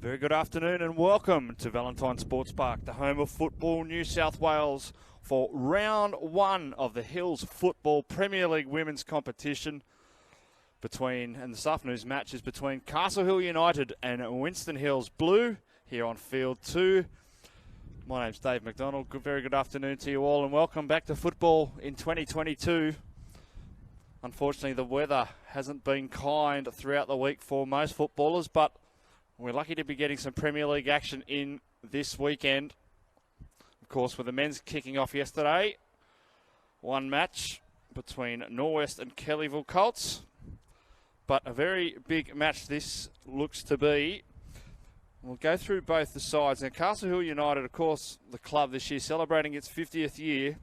Very good afternoon and welcome to Valentine Sports Park, the home of Football New South Wales, for round one of the Hills Football Premier League women's competition. And this afternoon's match is between Castle Hill United and Winston Hills Blue here on Field 2. My name's Dave McDonald. Very good afternoon to you all and welcome back to football in 2022. Unfortunately, the weather hasn't been kind throughout the week for most footballers, but we're lucky to be getting some Premier League action in this weekend. Of course, with the men's kicking off yesterday, one match between Norwest and Kellyville Colts. But a very big match this looks to be. We'll go through both the sides. Now, Castle Hill United, of course, the club this year, celebrating its 50th year.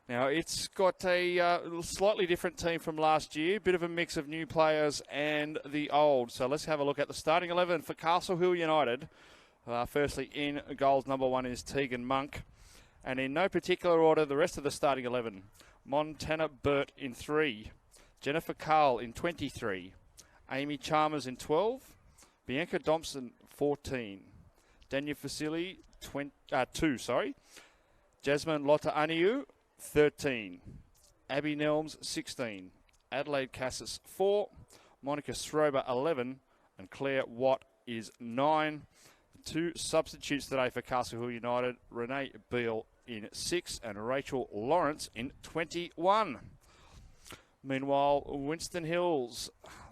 Now, it's got a slightly different team from last year, bit of a mix of new players and the old. So let's have a look at the starting 11 for Castle Hill United. Firstly, in goals, number 1 is Tegan Monk. And in no particular order, the rest of the starting 11. Montana Burt in 3. Jennifer Carl in 23. Amy Chalmers in 12. Bianca Thompson, 14. Dania Fasili, 2. Jasmine Lotta Aniu, 13. Abby Nelms, 16. Adelaide Cassis, 4. Monica Srober, 11. And Claire Watt is 9. The 2 substitutes today for Castle Hill United, Renee Beale in 6 and Rachel Lawrence in 21. Meanwhile, Winston Hills,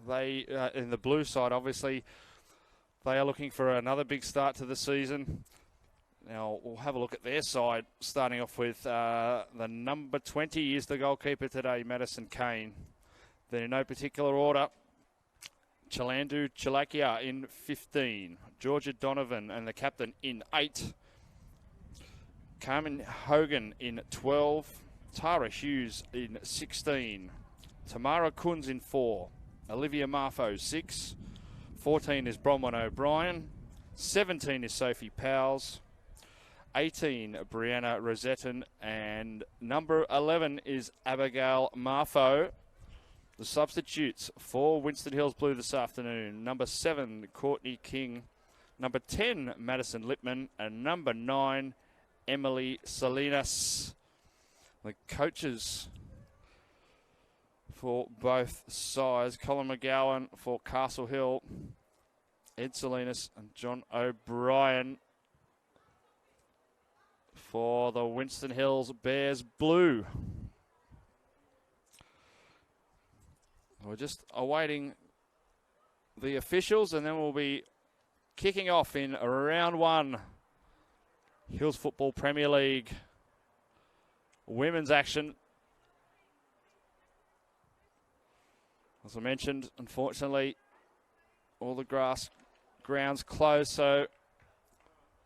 they in the blue side, obviously, they are looking for another big start to the season. Now, we'll have a look at their side, starting off with the number 20 is the goalkeeper today, Madison Kane. Then in no particular order, Chalandu Chilakia in 15. Georgia Donovan and the captain in 8. Carmen Hogan in 12. Tara Hughes in 16. Tamara Kunz in 4. Olivia Marfo, 6. 14 is Bronwyn O'Brien. 17 is Sophie Powles. 18, Brianna Rosetton, and number 11 is Abigail Marfo. The substitutes for Winston Hills Blue this afternoon: number 7, Courtney King, number 10, Madison Lippman, and number 9, Emily Salinas. The coaches for both sides: Colin McGowan for Castle Hill, Ed Salinas, and John O'Brien for the Winston Hills Bears Blue. We're just awaiting the officials, and then we'll be kicking off in round 1. Hills Football Premier League women's action. As I mentioned, unfortunately, all the grounds closed, so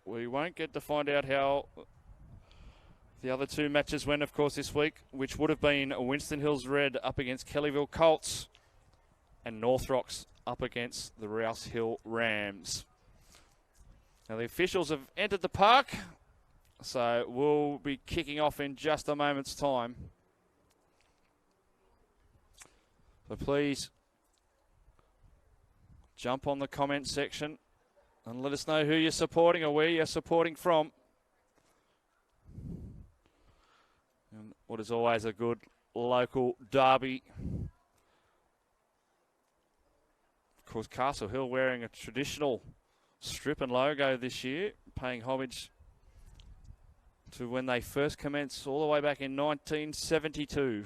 we won't get to find out how the other 2 matches went, of course, this week, which would have been Winston Hills Red up against Kellyville Colts and North Rocks up against the Rouse Hill Rams. Now, the officials have entered the park, so we'll be kicking off in just a moment's time. So please jump on the comment section and let us know who you're supporting or where you're supporting from. And what is always a good local derby. Of course, Castle Hill wearing a traditional strip and logo this year, paying homage to when they first commenced all the way back in 1972.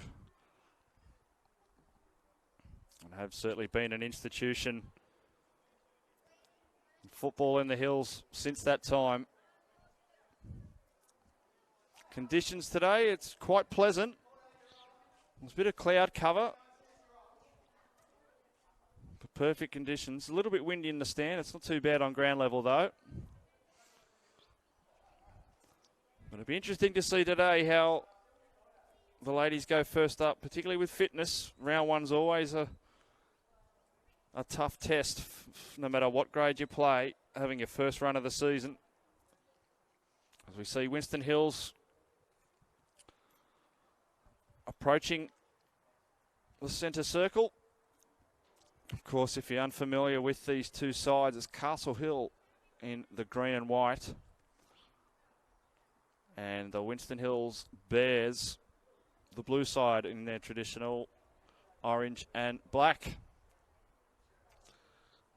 And have certainly been an institution in football in the Hills since that time. Conditions today, it's quite pleasant. There's a bit of cloud cover. But perfect conditions. A little bit windy in the stand. It's not too bad on ground level, though. But it'll be interesting to see today how the ladies go first up, particularly with fitness. Round 1's always a tough test, no matter what grade you play, having your first run of the season. As we see Winston Hills approaching the centre circle. Of course, if you're unfamiliar with these 2 sides, it's Castle Hill in the green and white. And the Winston Hills Bears, the blue side, in their traditional orange and black.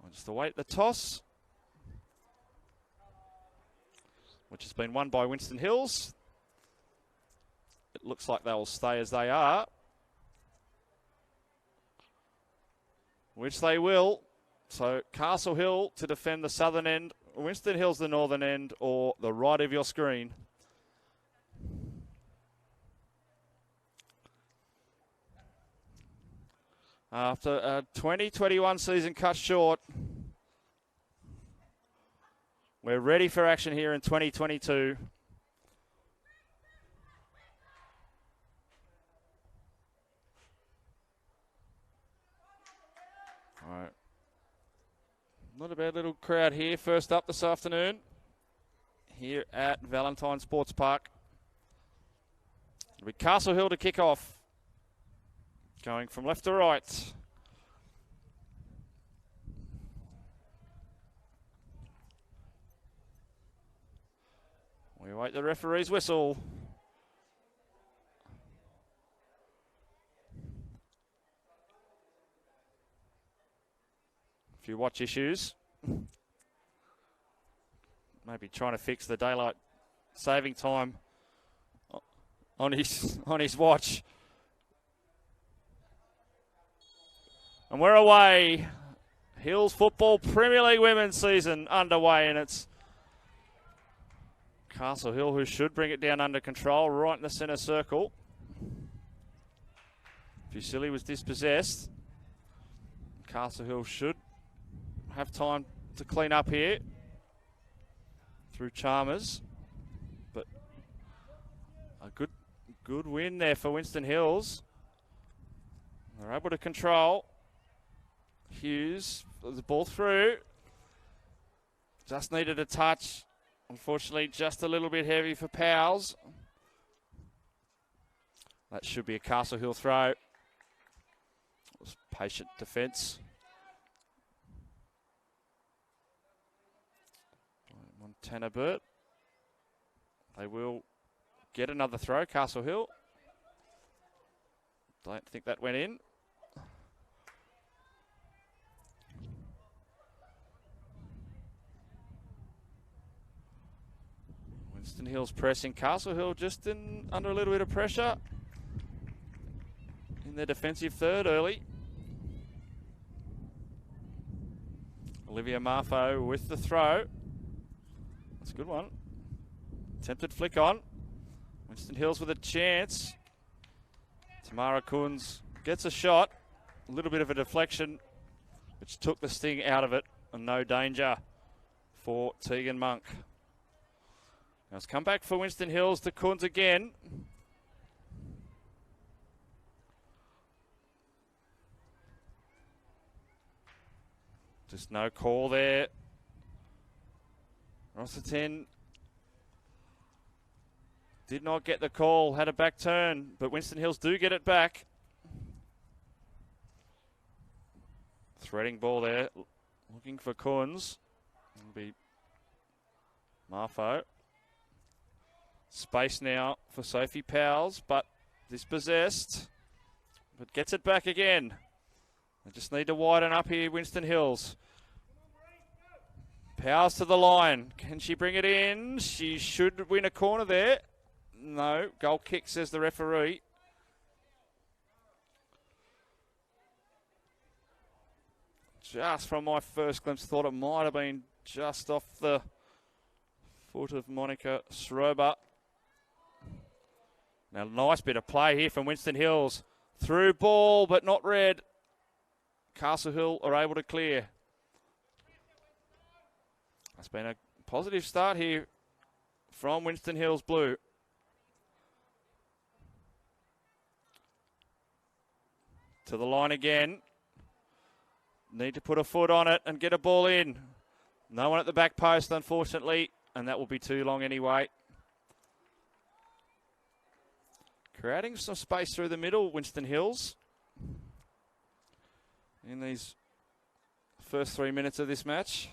I'll just await the toss, which has been won by Winston Hills. It looks like they will stay as they are, which they will. So Castle Hill to defend the southern end, Winston Hills the northern end, or the right of your screen. After a 2021 season cut short, we're ready for action here in 2022. All right. Not a bad little crowd here. First up this afternoon here at Valentine Sports Park. It'll be Castle Hill to kick off. Going from left to right. We await the referee's whistle. A few watch issues. Maybe trying to fix the daylight saving time on his watch. And we're away. Hills Football Premier League Women's season underway, and it's Castle Hill who should bring it down under control, right in the centre circle. Fusili was dispossessed. Castle Hill should have time to clean up here through Chalmers, but a good win there for Winston Hills. They're able to control. Hughes, the ball through. Just needed a touch. Unfortunately, just a little bit heavy for Powell's. That should be a Castle Hill throw. It was patient defence. Montana Burt. They will get another throw, Castle Hill. Don't think that went in. Winston Hill's pressing. Castle Hill just under a little bit of pressure in their defensive third early. Olivia Marfo with the throw. That's a good one. Attempted flick on. Winston Hills with a chance. Tamara Kunz gets a shot. A little bit of a deflection, which took the sting out of it, and no danger for Tegan Monk. Now it's come back for Winston Hills to Kunz again. Just no call there. Rossiterton did not get the call, had a back turn, but Winston Hills do get it back. Threading ball there, looking for Kunz. It'll be Marfo. Space now for Sophie Powles, but dispossessed. But gets it back again. They just need to widen up here, Winston Hills. Powles to the line. Can she bring it in? She should win a corner there. No, goal kick, says the referee. Just from my first glimpse, thought it might have been just off the foot of Monica Sroba. Now, nice bit of play here from Winston Hills. Through ball, but not red. Castle Hill are able to clear. It's been a positive start here from Winston Hills Blue. To the line again. Need to put a foot on it and get a ball in. No one at the back post, unfortunately, and that will be too long anyway. Creating some space through the middle, Winston Hills, in these first 3 minutes of this match.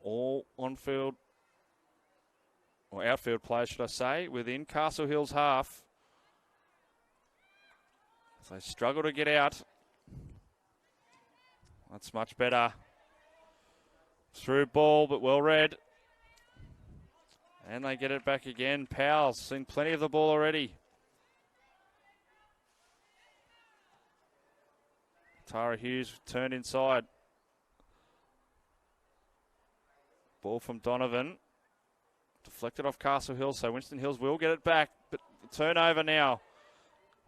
all on-field, or outfield players, should I say, within Castle Hill's half. So they struggle to get out. That's much better. Through ball, but well read. And they get it back again. Powell's seen plenty of the ball already. Tara Hughes turned inside. Ball from Donovan. Deflected off Castle Hill, so Winston Hills will get it back. But the turnover now.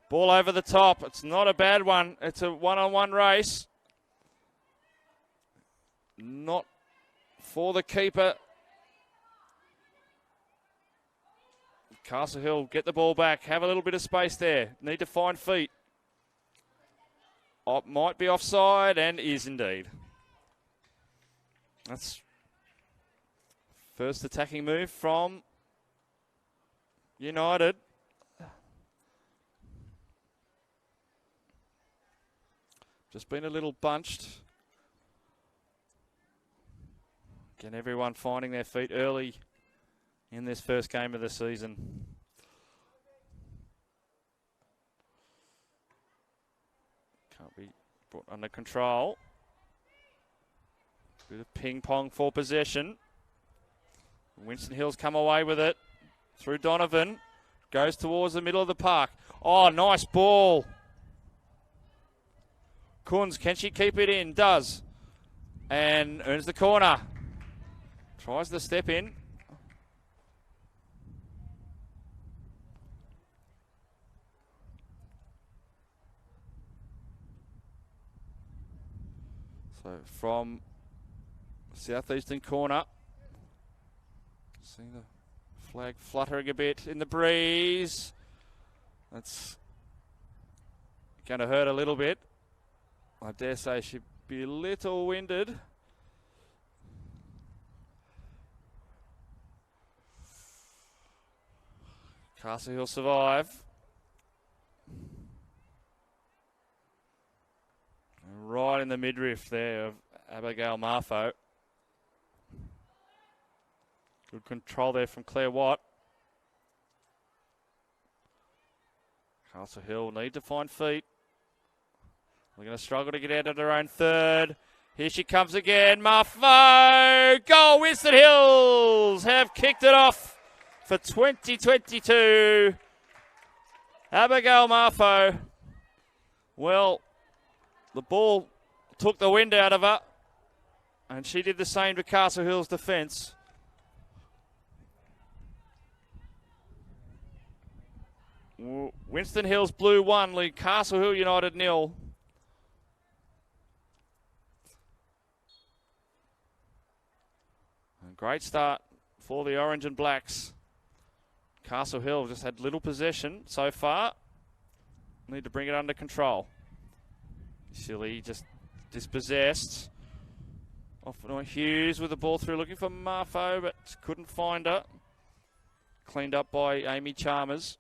Ball over the top. It's not a bad one. It's a one-on-one race. Not for the keeper. Castle Hill get the ball back. Have a little bit of space there. Need to find feet. Oh, might be offside, and is indeed. That's first attacking move from United. Just been a little bunched. Again, everyone finding their feet early in this first game of the season. Can't be brought under control. Bit of ping pong for possession. Winston Hills come away with it. Through Donovan. Goes towards the middle of the park. Oh, nice ball. Kunz, can she keep it in? Does. And earns the corner. Tries the step in. So from southeastern corner, seeing the flag fluttering a bit in the breeze. That's going to hurt a little bit. I dare say she'd be a little winded. Castle Hill survive. Right in the midriff there of Abigail Marfo. Good control there from Claire Watt. Castle Hill need to find feet. They're going to struggle to get out of their own third. Here she comes again. Marfo! Goal! Winston Hills have kicked it off for 2022. Abigail Marfo. Well, the ball took the wind out of her, and she did the same to Castle Hill's defence. Winston Hills Blue 1, lead Castle Hill United 0. Great start for the Orange and Blacks. Castle Hill just had little possession so far. Need to bring it under control. Silly just dispossessed. Off on Hughes with the ball through, looking for Marfo, but couldn't find her. Cleaned up by Amy Chalmers.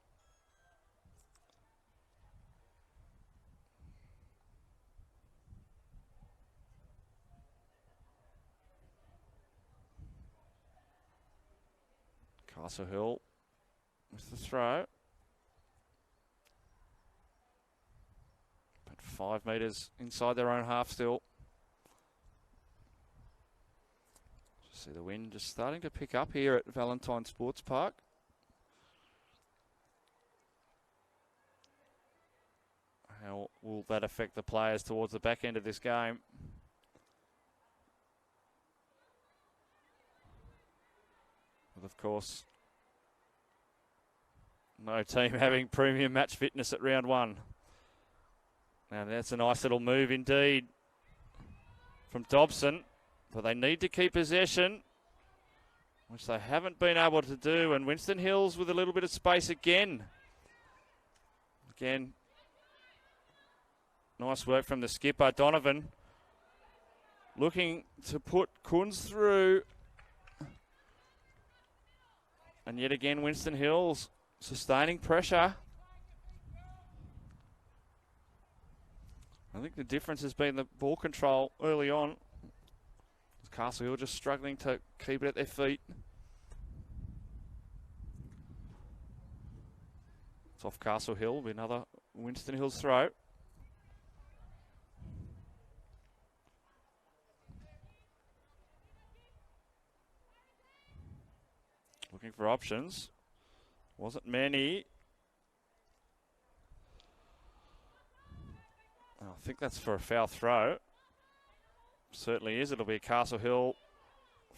Castle Hill with the throw. But 5 metres inside their own half still. Just see the wind just starting to pick up here at Valentine Sports Park. How will that affect the players towards the back end of this game? With, of course, no team having premium match fitness at round 1. Now that's a nice little move indeed from Dobson. But they need to keep possession, which they haven't been able to do. And Winston Hills with a little bit of space again. Again, nice work from the skipper, Donovan. Looking to put Kunz through. And yet again, Winston Hills sustaining pressure. I think the difference has been the ball control early on. Castle Hill just struggling to keep it at their feet. It's off Castle Hill. Will be another Winston Hills throw. Looking for options. Wasn't many. I think that's for a foul throw. Certainly is. It'll be a Castle Hill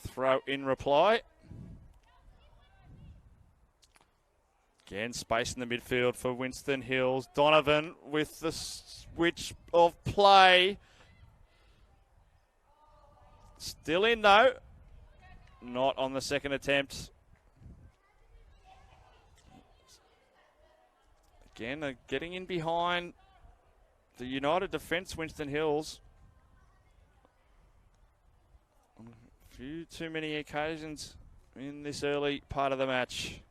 throw in reply. Again, space in the midfield for Winston Hills. Donovan with the switch of play. Still in though. Not on the second attempt. Again, getting in behind the United defence, Winston Hills. On a few too many occasions in this early part of the match.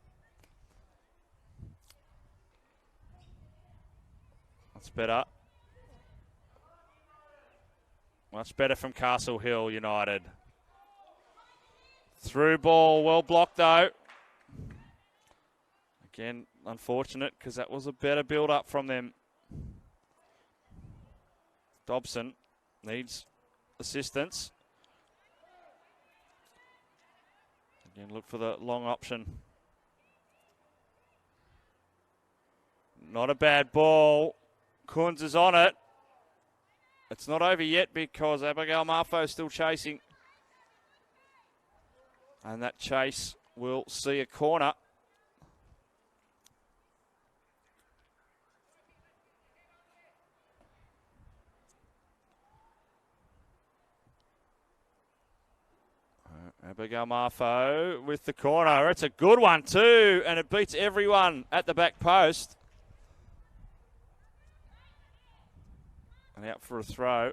That's better. Much better from Castle Hill United. Through ball, well blocked though. Again, unfortunate because that was a better build-up from them. Dobson needs assistance. Again, look for the long option. Not a bad ball. Kunz is on it. It's not over yet because Abigail Marfo is still chasing. And that chase will see a corner. Abigail Marfo with the corner. It's a good one too, and it beats everyone at the back post. And out for a throw.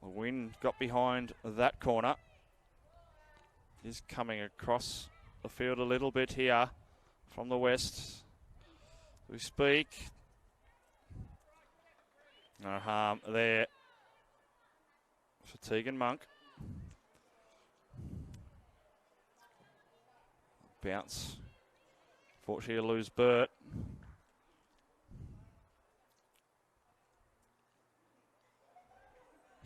The wind got behind that corner. Is coming across the field a little bit here from the west. We speak. No harm there for Tegan Monk. Bounce. Fortunately, to lose Burt.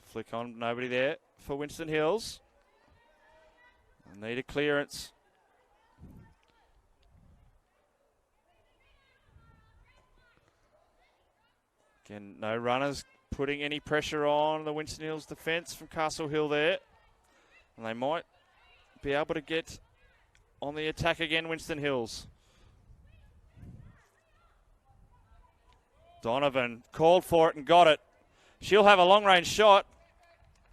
Flick on, nobody there for Winston Hills. Need a clearance. Again, no runners putting any pressure on the Winston Hills defence from Castle Hill there. And they might be able to get on the attack again, Winston Hills. Donovan called for it and got it. She'll have a long-range shot.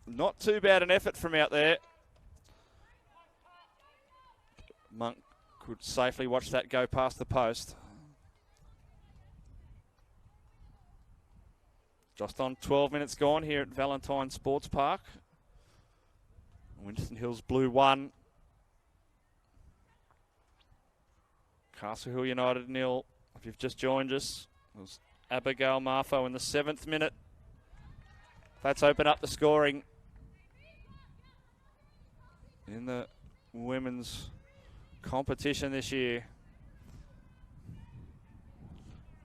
Not too bad an effort from out there. Monk could safely watch that go past the post. Just on 12 minutes gone here at Valentine Sports Park. Winston Hills Blue 1. Castle Hill United 0. If you've just joined us, it was Abigail Marfo in the 7th minute. That's opened up the scoring in the women's competition this year.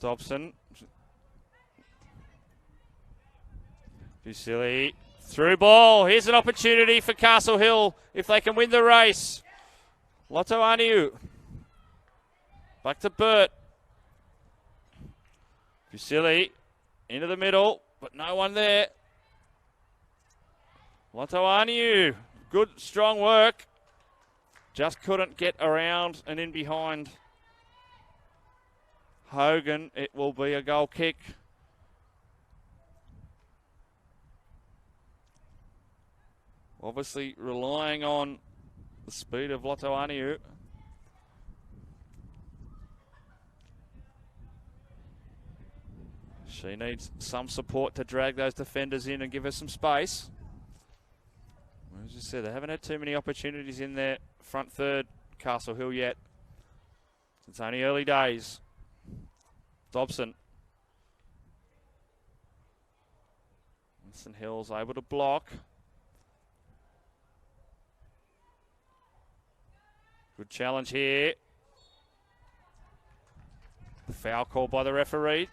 Dobson. Fusili. Through ball. Here's an opportunity for Castle Hill if they can win the race. Lotto Aniu. Back to Burt. Fusili. Into the middle, but no one there. Lotto Aniu. Good, strong work. Just couldn't get around and in behind Hogan. It will be a goal kick. Obviously relying on the speed of Lotto Aniu. She needs some support to drag those defenders in and give her some space. As I said, they haven't had too many opportunities in their front third, Castle Hill, yet. It's only early days. Dobson. Winston Hills able to block. Good challenge here. Foul call by the referee.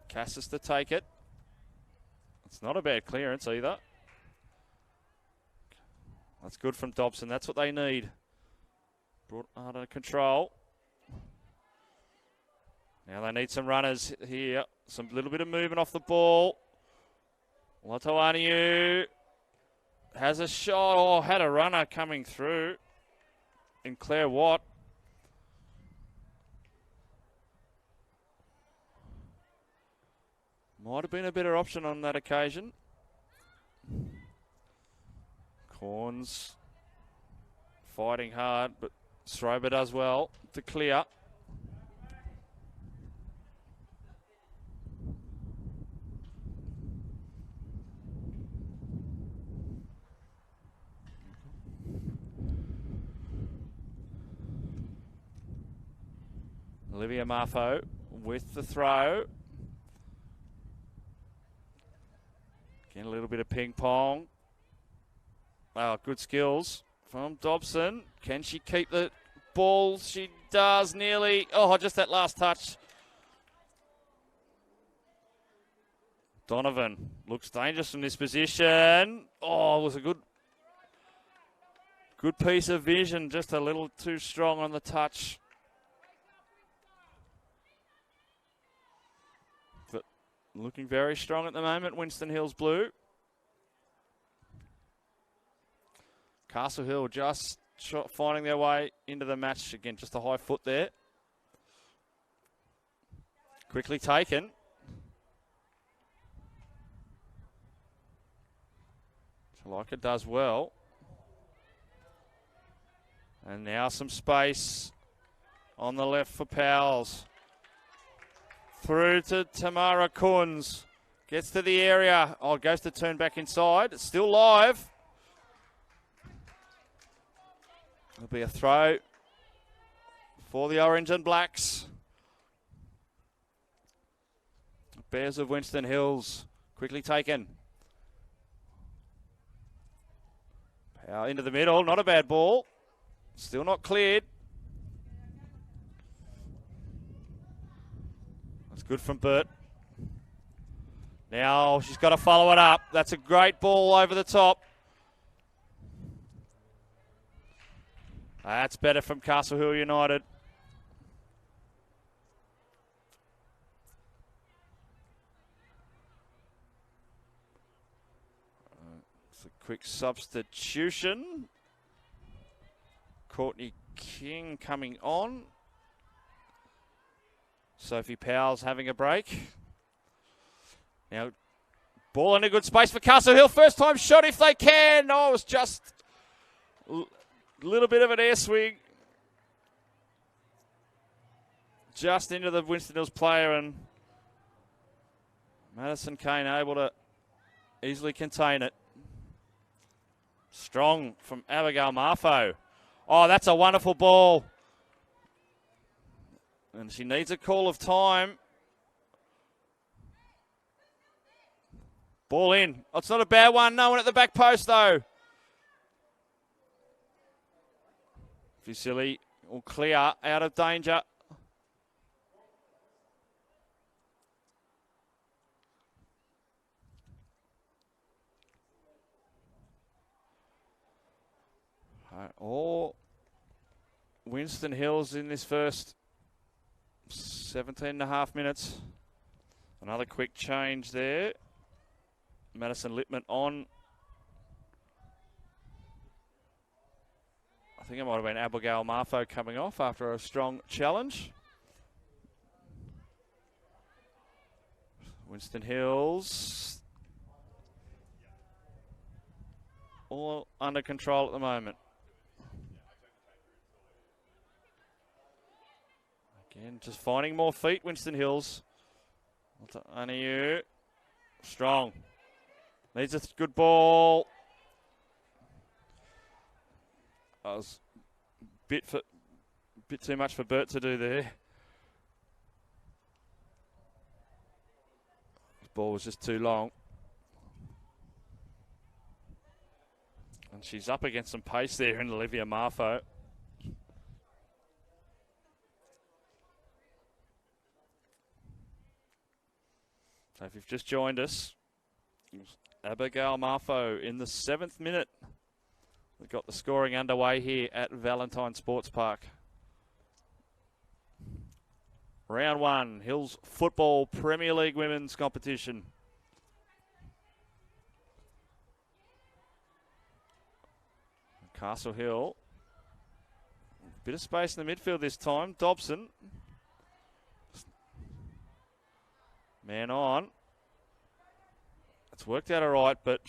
Cassis to take it. It's not a bad clearance either. That's good from Dobson. That's what they need. Brought under control. Now they need some runners here. Some little bit of movement off the ball. Latoaniu has a shot. Oh, had a runner coming through in Claire Watt. Might have been a better option on that occasion. Corns fighting hard, but Strober does well to clear. Olivia Marfo with the throw. Again, a little bit of ping pong. Oh, good skills from Dobson. Can she keep the ball? She does nearly. Oh, just that last touch. Donovan looks dangerous from this position. Oh, it was a good piece of vision. Just a little too strong on the touch. But looking very strong at the moment, Winston Hills Blue. Castle Hill just finding their way into the match. Again, just a high foot there. Quickly taken. Chalika does well. And now some space on the left for Powell's. Through to Tamara Kunz. Gets to the area. Oh, goes to turn back inside. It's still live. There'll be a throw for the Orange and Blacks. Bears of Winston Hills quickly taken. Power into the middle, not a bad ball. Still not cleared. That's good from Burt. Now she's got to follow it up. That's a great ball over the top. That's better from Castle Hill United. It's a quick substitution. Courtney King coming on. Sophie Powell's having a break. Now, ball in a good space for Castle Hill. First time shot if they can. Oh, it was just little bit of an air swing just into the Winston Hills player, and Madison Kane able to easily contain it. Strong from Abigail Marfo. Oh, that's a wonderful ball. And she needs a call of time. Ball in. Oh, it's not a bad one. No one at the back post, though. Vasily will clear out of danger. All Winston Hills in this first 17.5 minutes. Another quick change there. Madison Littman on. I think it might have been Abigail Marfo coming off after a strong challenge. Winston Hills all under control at the moment. Again, just finding more feet, Winston Hills. Aniu, strong. Needs a good ball. That was a bit too much for Burt to do there. The ball was just too long. And she's up against some pace there in Olivia Marfo. So if you've just joined us, Abigail Marfo in the 7th minute. We've got the scoring underway here at Valentine Sports Park. Round 1, Hills Football Premier League Women's Competition. Castle Hill. Bit of space in the midfield this time. Dobson. Man on. It's worked out all right, but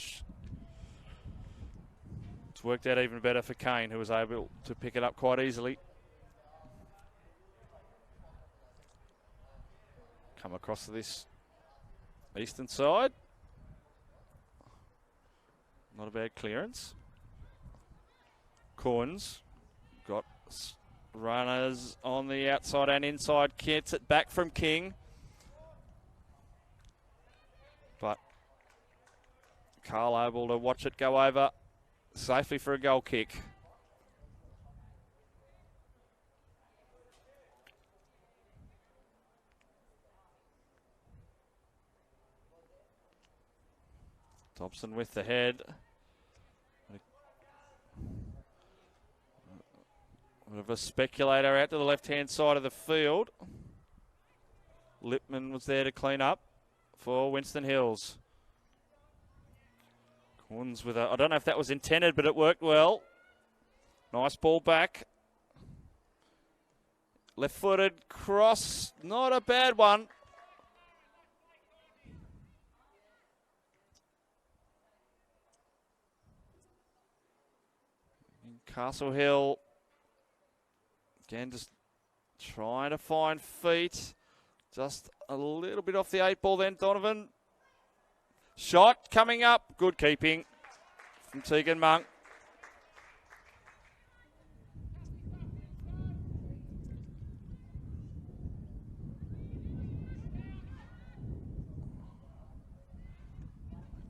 it's worked out even better for Kane, who was able to pick it up quite easily. Come across to this eastern side. Not a bad clearance. Corns got runners on the outside and inside. Gets it back from King. But Carl able to watch it go over safely for a goal kick. Dobson with the head. Bit of a speculator out to the left-hand side of the field. Lipman was there to clean up for Winston Hills. Corns with a, I don't know if that was intended, but it worked well. Nice ball back. Left-footed cross, not a bad one. Castle Hill, again, just trying to find feet. Just a little bit off the 8 ball then, Donovan. Shot coming up. Good keeping from Tegan Monk.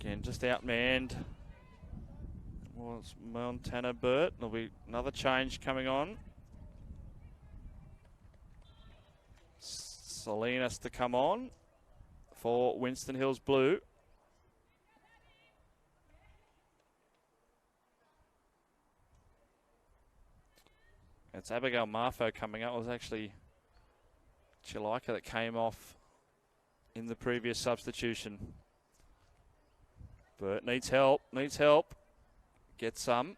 Again, just outmanned. Was Montana Burt. There'll be another change coming on. Salinas to come on for Winston Hills Blue. It's Abigail Marfo coming up. It was actually Chilika that came off in the previous substitution. Burt needs help, Get some.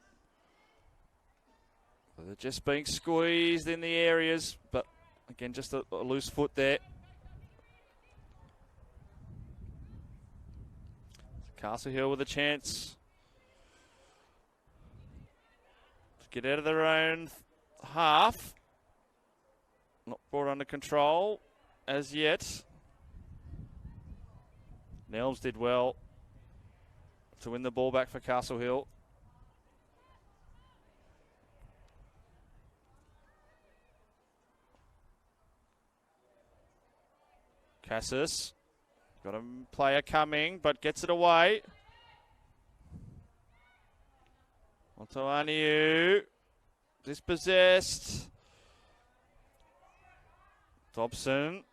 They're just being squeezed in the areas, but again, just a loose foot there. Castle Hill with a chance to get out of their own half. Not brought under control as yet. Nelms did well to win the ball back for Castle Hill. Cassis, got a player coming, but gets it away. Montoaniu, dispossessed. Dobson,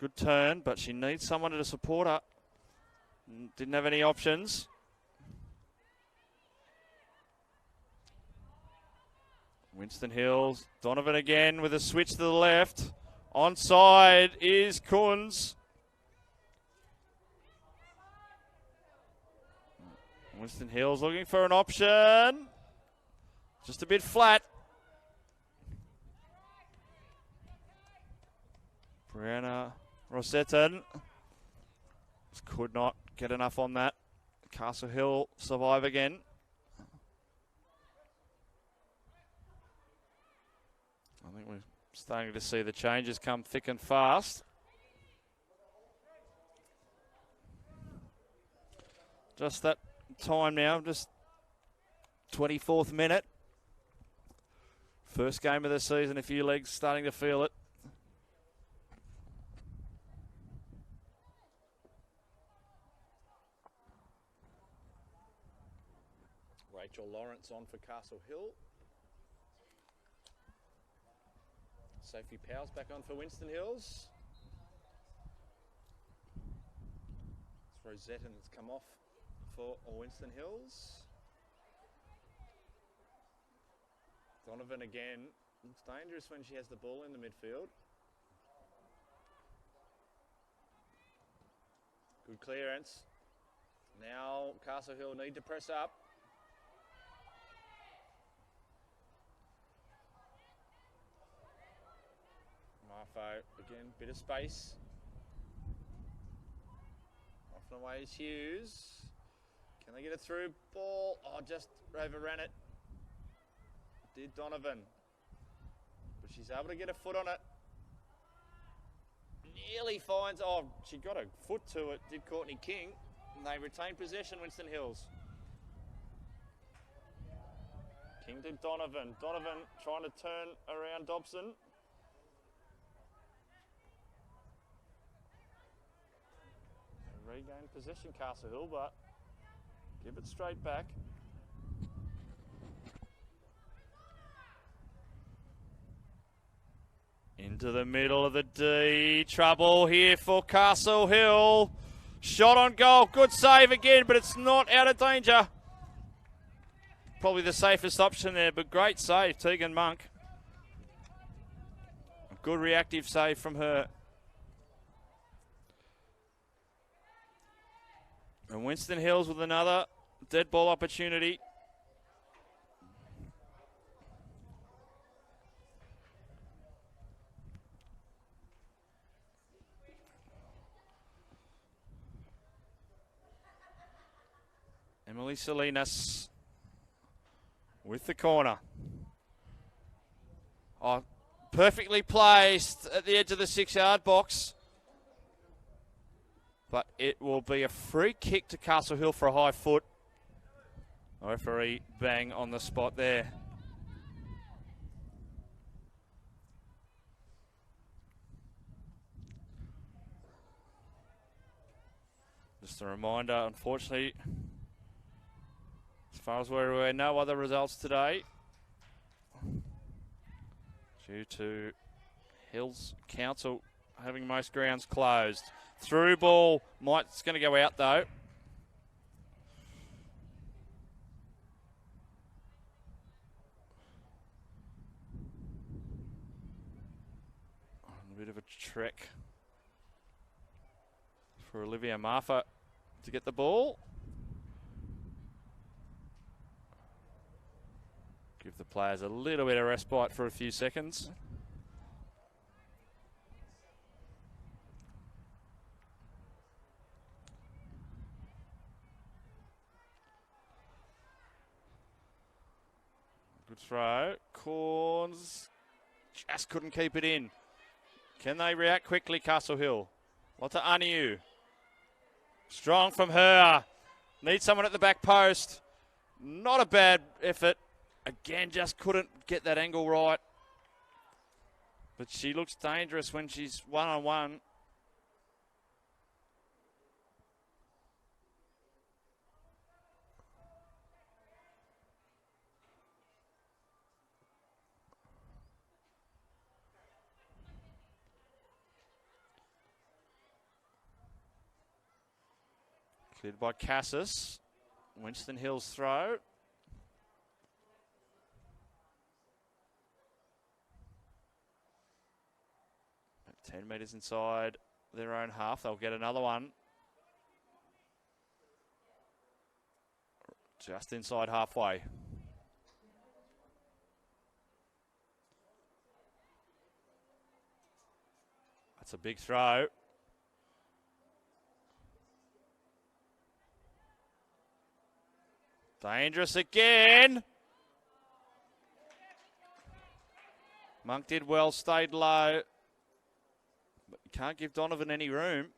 good turn, but she needs someone to support her. Didn't have any options. Winston Hills, Donovan again with a switch to the left. Onside is Kunz. Winston Hills looking for an option. Just a bit flat. Brianna Rosetton could not get enough on that. Castle Hill survive again. I think we're starting to see the changes come thick and fast. Just that time now, just 24th minute. First game of the season, a few legs starting to feel it. Rachel Lawrence on for Castle Hill. Sophie Powell's back on for Winston Hills. It's Rosetta that's come off for Winston Hills. Donovan again. Looks dangerous when she has the ball in the midfield. Good clearance. Now Castle Hill need to press up. Marfo again, bit of space. Off and away is Hughes. Can they get it through? Ball, oh, just overran it. Did Donovan. But she's able to get a foot on it. Nearly finds, oh, she got a foot to it, did Courtney King. And they retain possession, Winston Hills. King to Donovan. Donovan trying to turn around Dobson. They regain possession, Castle Hill, but give it straight back. Into the middle of the D. Trouble here for Castle Hill. Shot on goal. Good save again, but it's not out of danger. Probably the safest option there, but great save, Tegan Monk. A good reactive save from her. And Winston Hills with another dead ball opportunity. Emily Salinas with the corner. Oh, perfectly placed at the edge of the 6-yard box. But it will be a free kick to Castle Hill for a high foot. The referee bang on the spot there. Just a reminder, unfortunately, as far as we're aware, no other results today due to Hills Council having most grounds closed. Through ball, it's going to go out though. A bit of a trek for Olivia Marfa to get the ball. Give the players a little bit of respite for a few seconds. Good throw. Corns just couldn't keep it in. Can they react quickly, Castle Hill? Lotta Aniu. Strong from her. Needs someone at the back post. Not a bad effort. Again, just couldn't get that angle right. But she looks dangerous when she's one-on-one. Cleared by Cassis. Winston Hill's throw. 10 metres inside their own half. They'll get another one. Just inside halfway. That's a big throw. Dangerous again. Monk did well, stayed low. But you can't give Donovan any room.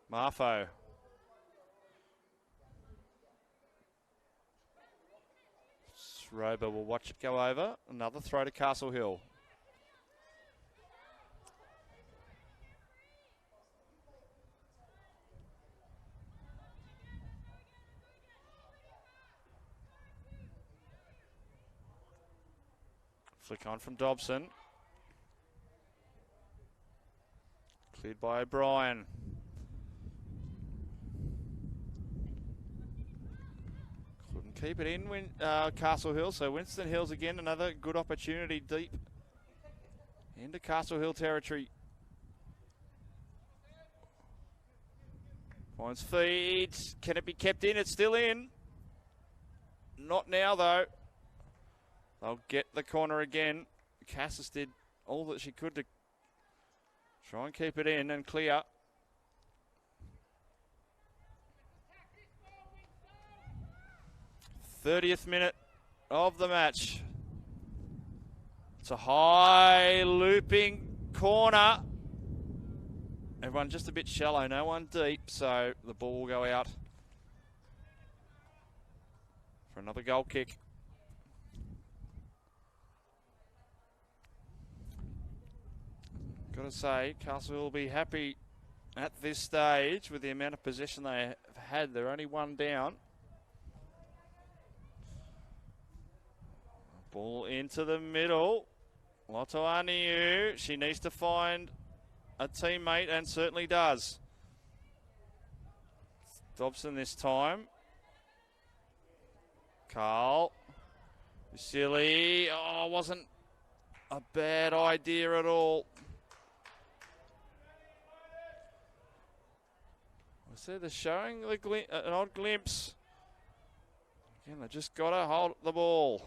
Marfo. Rober will watch it go over. Another throw to Castle Hill. Flick on from Dobson. Cleared by O'Brien. Couldn't keep it in Castle Hill, so Winston Hills again, another good opportunity deep into Castle Hill territory. Finds feed. Can it be kept in? It's still in. Not now, though. They'll get the corner again. Cassis did all that she could to try and keep it in and clear. '30th minute of the match. It's a high looping corner. Everyone just a bit shallow, no one deep, so the ball will go out for another goal kick. Got to say, Castle will be happy at this stage with the amount of possession they have had. They're only one down. Ball into the middle. Lotoaniu, she needs to find a teammate and certainly does. Dobson this time. Carl. Silly. Oh, wasn't a bad idea at all. Was there the showing an odd glimpse? Again, they just got to hold the ball.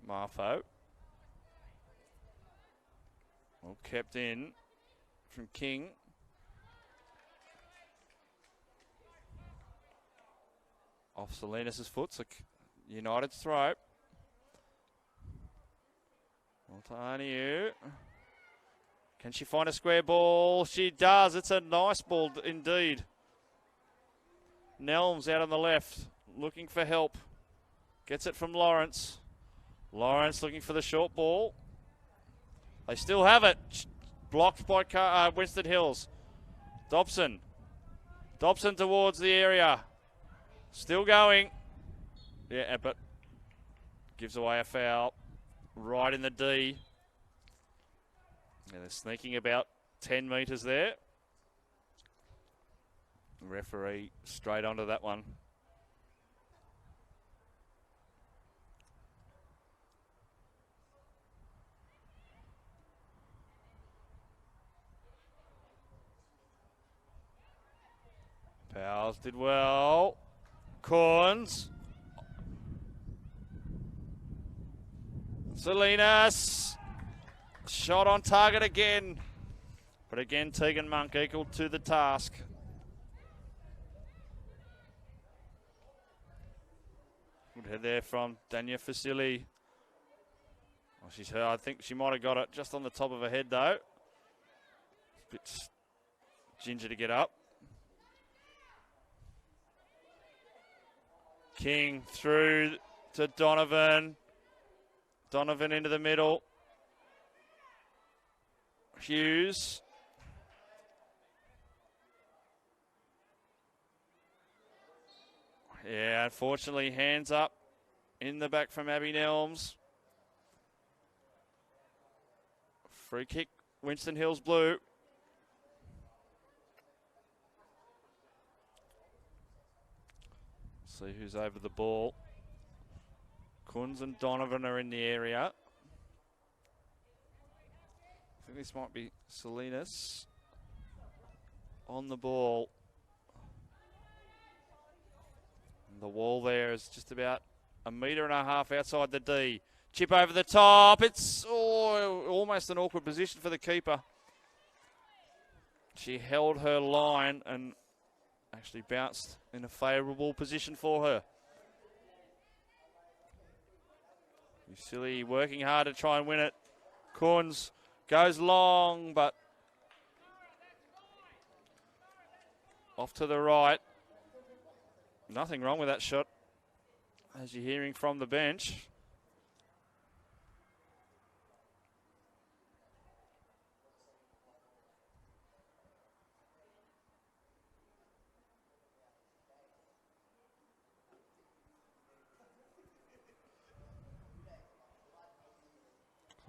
Marfo. Well kept in from King. Off Salinas' foot, so United's throw. Montaniu. Can she find a square ball? She does. It's a nice ball indeed. Nelms out on the left, looking for help. Gets it from Lawrence. Lawrence looking for the short ball. They still have it. Blocked by Winston Hills. Dobson. Dobson towards the area. Still going. Yeah, but gives away a foul. Right in the D. Yeah, they're sneaking about 10 metres there. Referee straight onto that one. Powers did well. Corns. Salinas. Shot on target again. But again, Tegan Monk equal to the task. Good head there from Dania Fasili. Well, she's hurt. I think she might have got it just on the top of her head, though. A bit ginger to get up. King through to Donovan. Donovan into the middle. Hughes. Yeah, unfortunately, hands up in the back from Abby Nelms. Free kick, Winston Hills Blue. See who's over the ball. Kunz and Donovan are in the area. I think this might be Salinas on the ball. And the wall there is just about 1.5 metres outside the D. Chip over the top. It's almost an awkward position for the keeper. She held her line and actually bounced in a favourable position for her. Silly working hard to try and win it. Corns goes long, but off to the right. Nothing wrong with that shot, as you're hearing from the bench.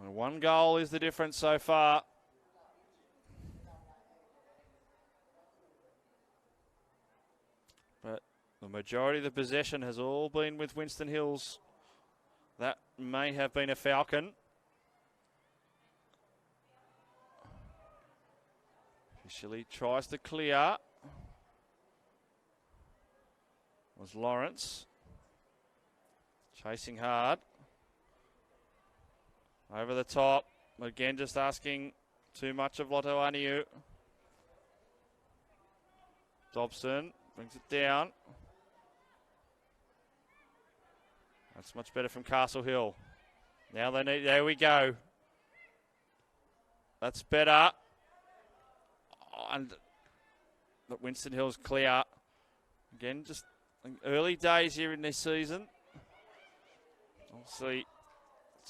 And 1 goal is the difference so far. But the majority of the possession has all been with Winston Hills. That may have been a Falcon. Officially tries to clear. Was Lawrence. Chasing hard. Over the top. Again, just asking too much of Lotto Aniu. Dobson brings it down. That's much better from Castle Hill. Now they need, there we go. That's better. And Winston Hill's clear. Again, just early days here in this season. Obviously,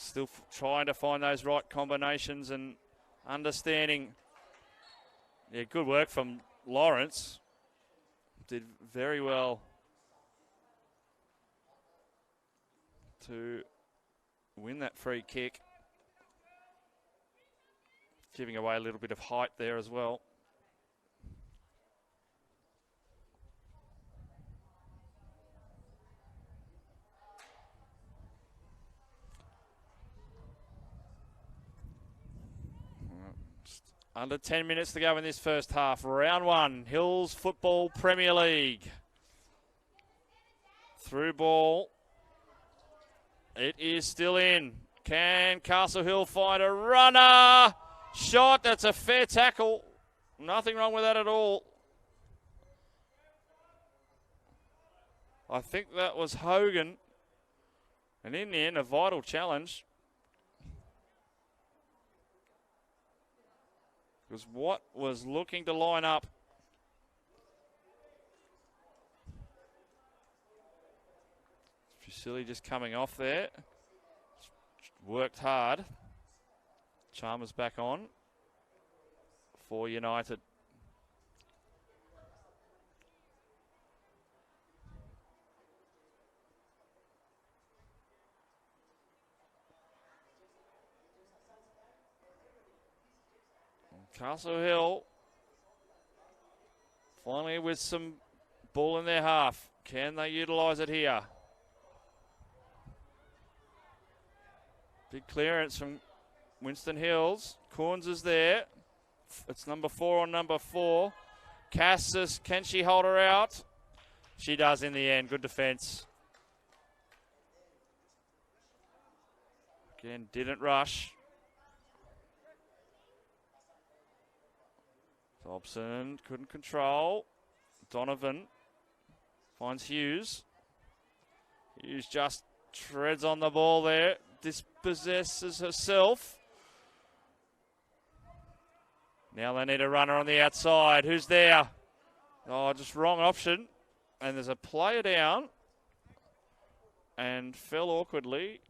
still trying to find those right combinations and understanding. Yeah, good work from Lawrence. Did very well to win that free kick. Giving away a little bit of height there as well. Under 10 minutes to go in this first half. Round 1, Hills Football Premier League. Through ball. It is still in. Can Castle Hill find a runner? Shot, that's a fair tackle. Nothing wrong with that at all. I think that was Hogan. And in the end, a vital challenge. Because what was looking to line up. Fusilli just coming off there. Worked hard. Chalmers back on for United. Castle Hill finally with some ball in their half. Can they utilise it here? Big clearance from Winston Hills. Corns is there. It's number 4 on number 4. Cassis, can she hold her out? She does in the end. Good defence. Again, didn't rush. Dobson couldn't control. Donovan finds Hughes. Hughes just treads on the ball there. Dispossesses herself. Now they need a runner on the outside. Who's there? Oh, just wrong option. And there's a player down. And fell awkwardly.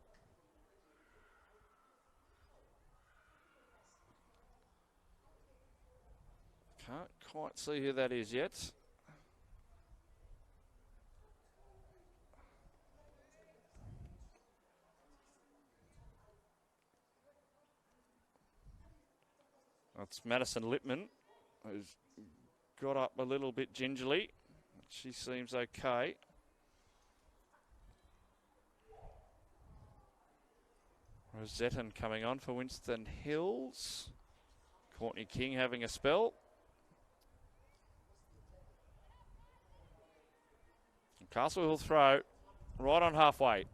Can't quite see who that is yet. That's Madison Lippman, who's got up a little bit gingerly. She seems okay. Rosetton coming on for Winston Hills. Courtney King having a spell. Castle Hill throw right on halfway.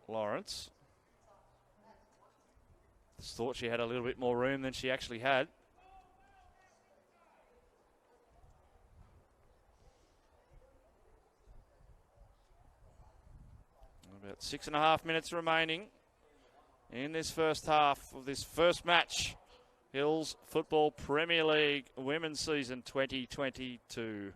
Lawrence. Just thought she had a little bit more room than she actually had. About 6.5 minutes remaining in this first half of this first match. Hills Football Premier League Women's Season 2022.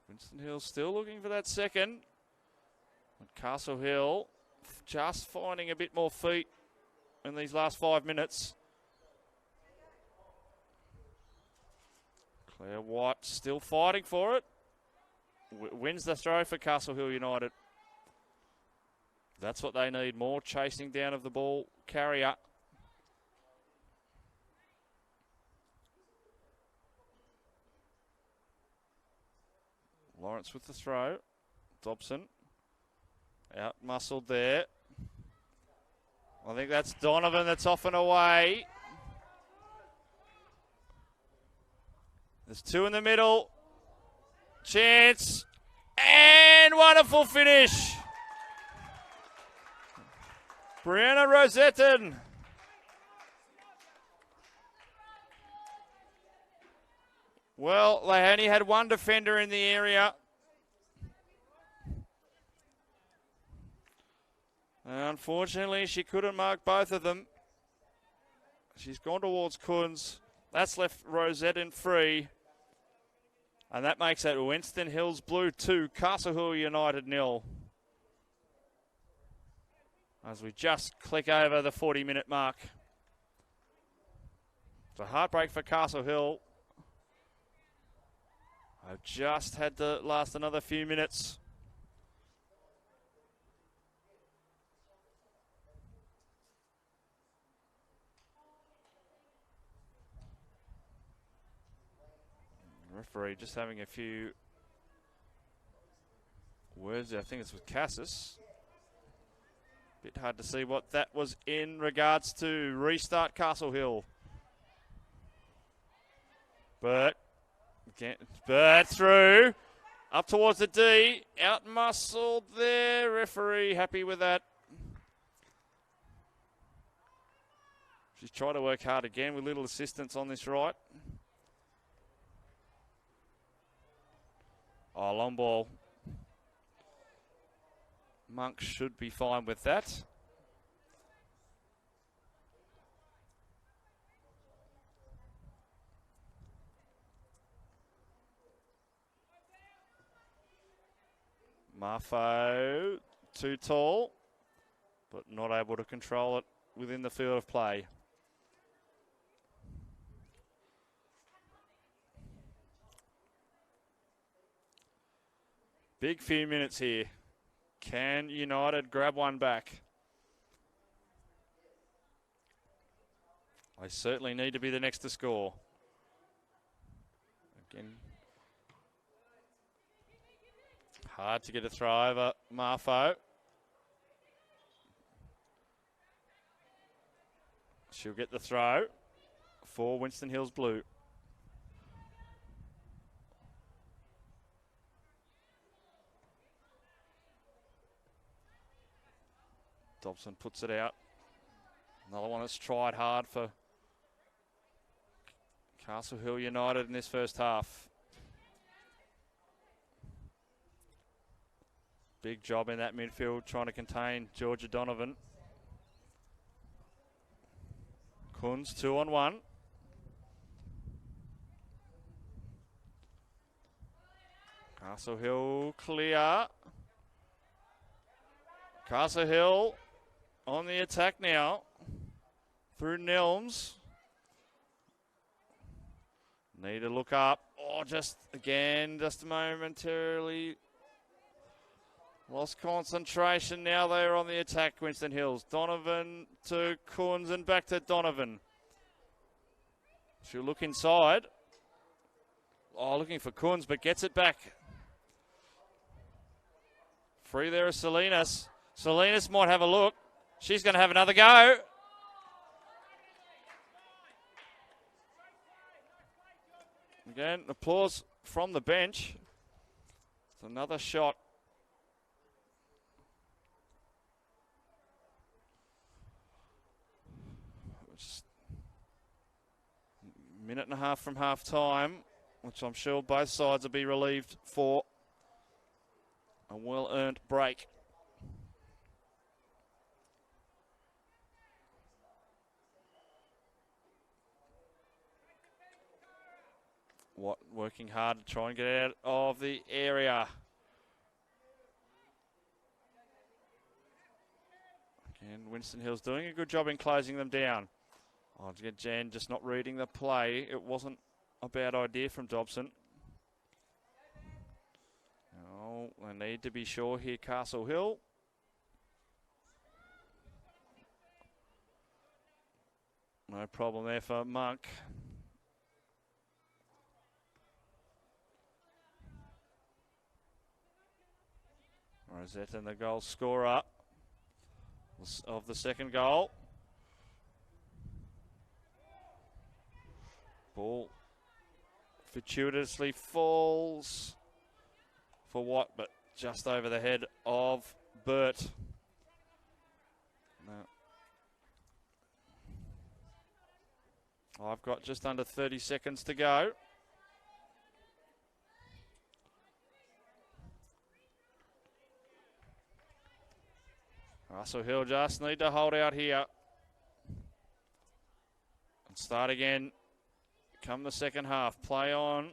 Winston Hill still looking for that second. Castle Hill just finding a bit more feet in these last 5 minutes. Claire White still fighting for it. Wins the throw for Castle Hill United. That's what they need, more chasing down of the ball carrier. Lawrence with the throw. Dobson out muscled there. I think that's Donovan that's off and away. There's two in the middle. Chance. And wonderful finish. Brianna Rosetton. Well, they only had one defender in the area. Unfortunately, she couldn't mark both of them. She's gone towards Kunz. That's left Rosetton free. And that makes it Winston Hills Blue 2, Castle Hill United 0. As we just click over the 40-minute mark. It's a heartbreak for Castle Hill. I've just had to last another few minutes. Referee just having a few words. I think it's with Cassis. Bit hard to see what that was in regards to restart Castle Hill. Burt through. Up towards the D. Out muscled there. Referee happy with that. She's trying to work hard again with little assistance on this right. Oh, long ball. Monk should be fine with that. Marfo, too tall, but not able to control it within the field of play. Big few minutes here. Can United grab one back? They certainly need to be the next to score. Again, hard to get a throw over Marfo. She'll get the throw for Winston Hills Blue. Dobson puts it out. Another one that's tried hard for Castle Hill United in this first half. Big job in that midfield trying to contain Georgia Donovan. Kunz 2-on-1. Castle Hill clear. Castle Hill on the attack now through Nelms. Need to look up. Oh, just momentarily lost concentration. Now they're on the attack, Winston Hills. Donovan to Kunz and back to Donovan. She'll look inside. Oh, looking for Kunz, but gets it back. Free there is Salinas. Salinas might have a look. She's going to have another go. Again, applause from the bench. It's another shot. Just a minute and a half from half time, which I'm sure both sides will be relieved for. A well-earned break. Working hard to try and get out of the area. And Winston Hill's doing a good job in closing them down. Oh, Jan just not reading the play. It wasn't a bad idea from Dobson. Oh, they need to be sure here, Castle Hill. No problem there for Monk. Rosette and the goal scorer of the second goal. Ball fortuitously falls for Watt, but just over the head of Burt. No. I've got just under 30 seconds to go. Castle Hill just need to hold out here and start again come the second half. Play on.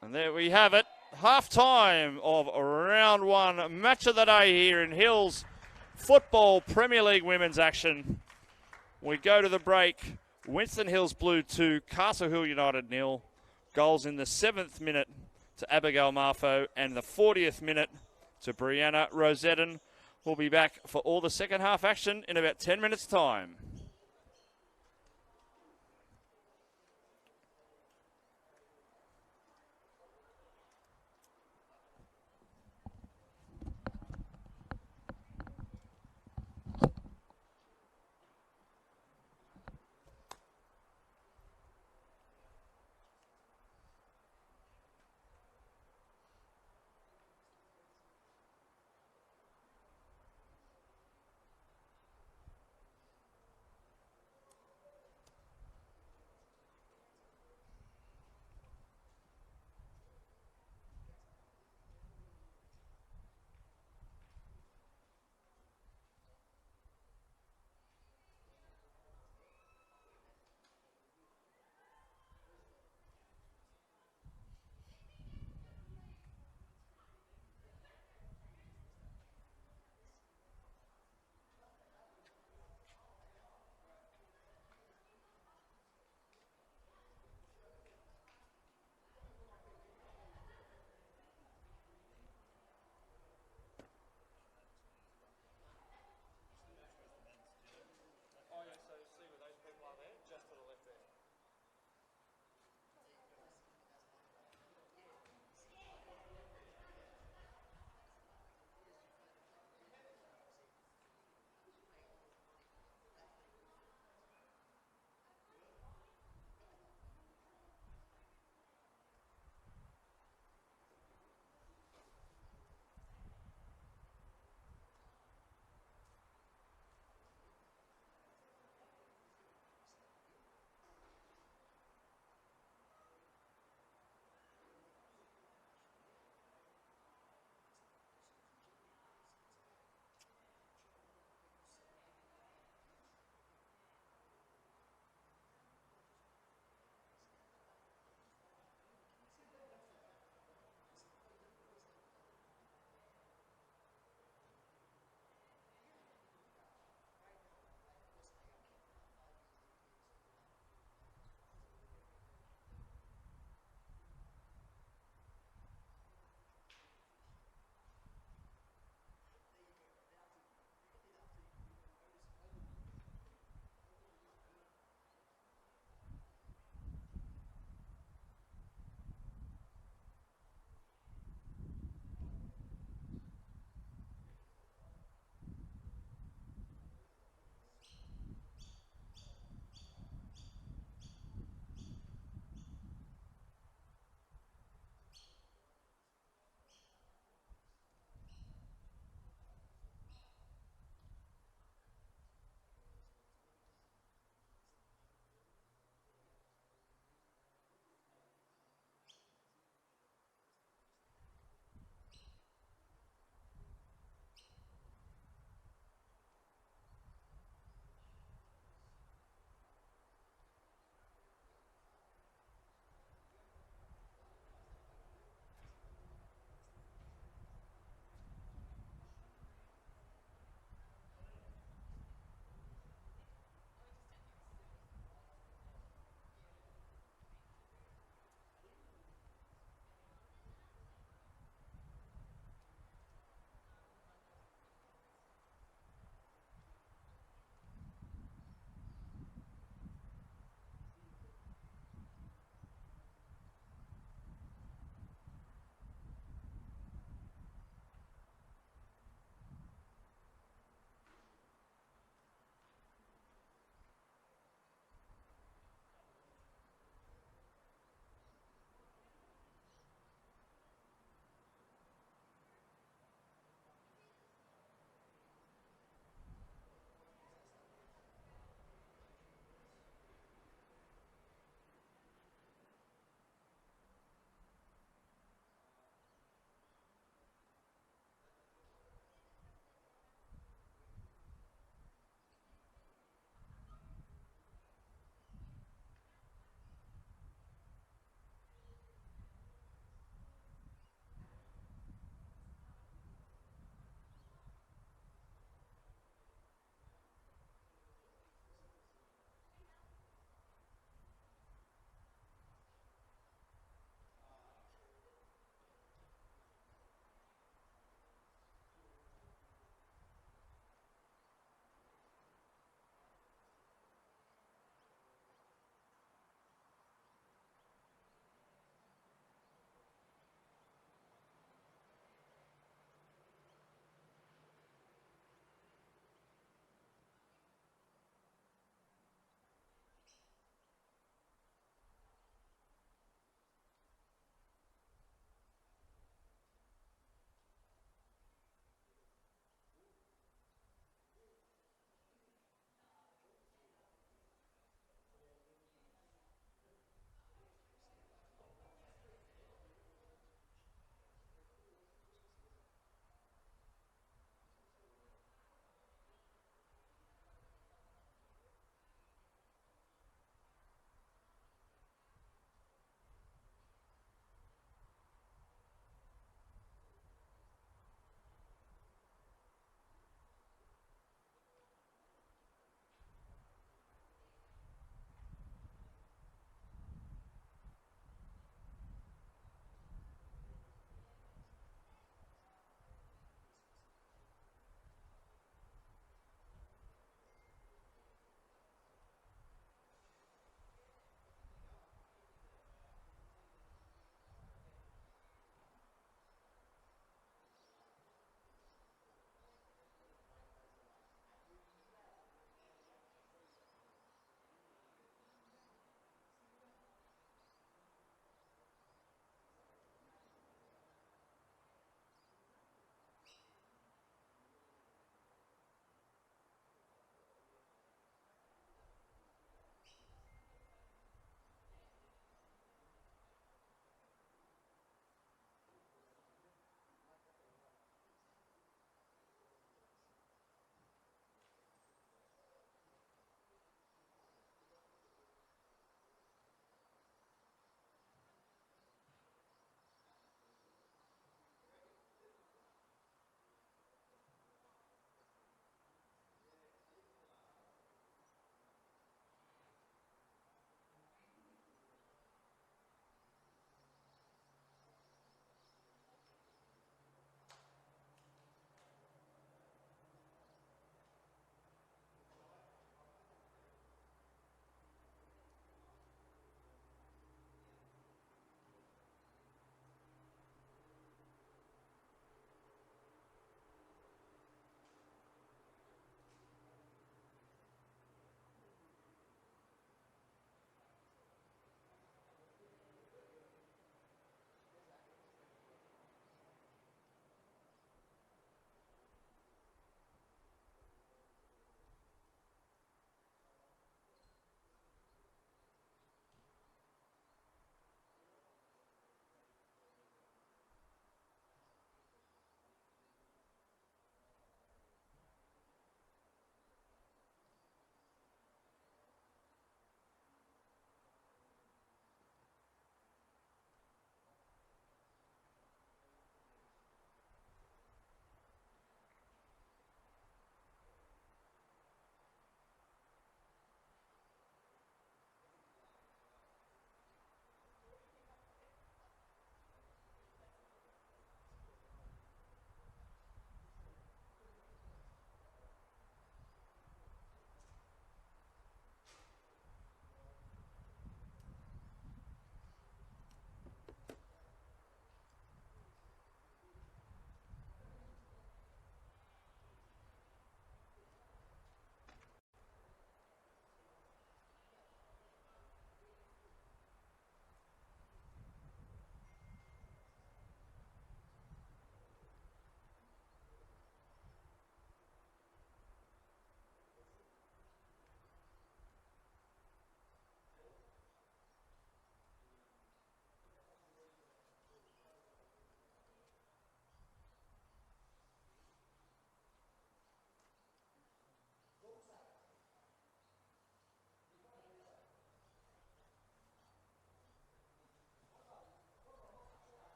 And there we have it. Half time of round one. Match of the day here in Hills Football Premier League women's action. We go to the break. Winston Hills Blue 2, Castle Hill United 0. Goals in the 7th minute to Abigail Marfo and the 40th minute to Brianna Rosetten. We'll be back for all the second half action in about 10 minutes' time.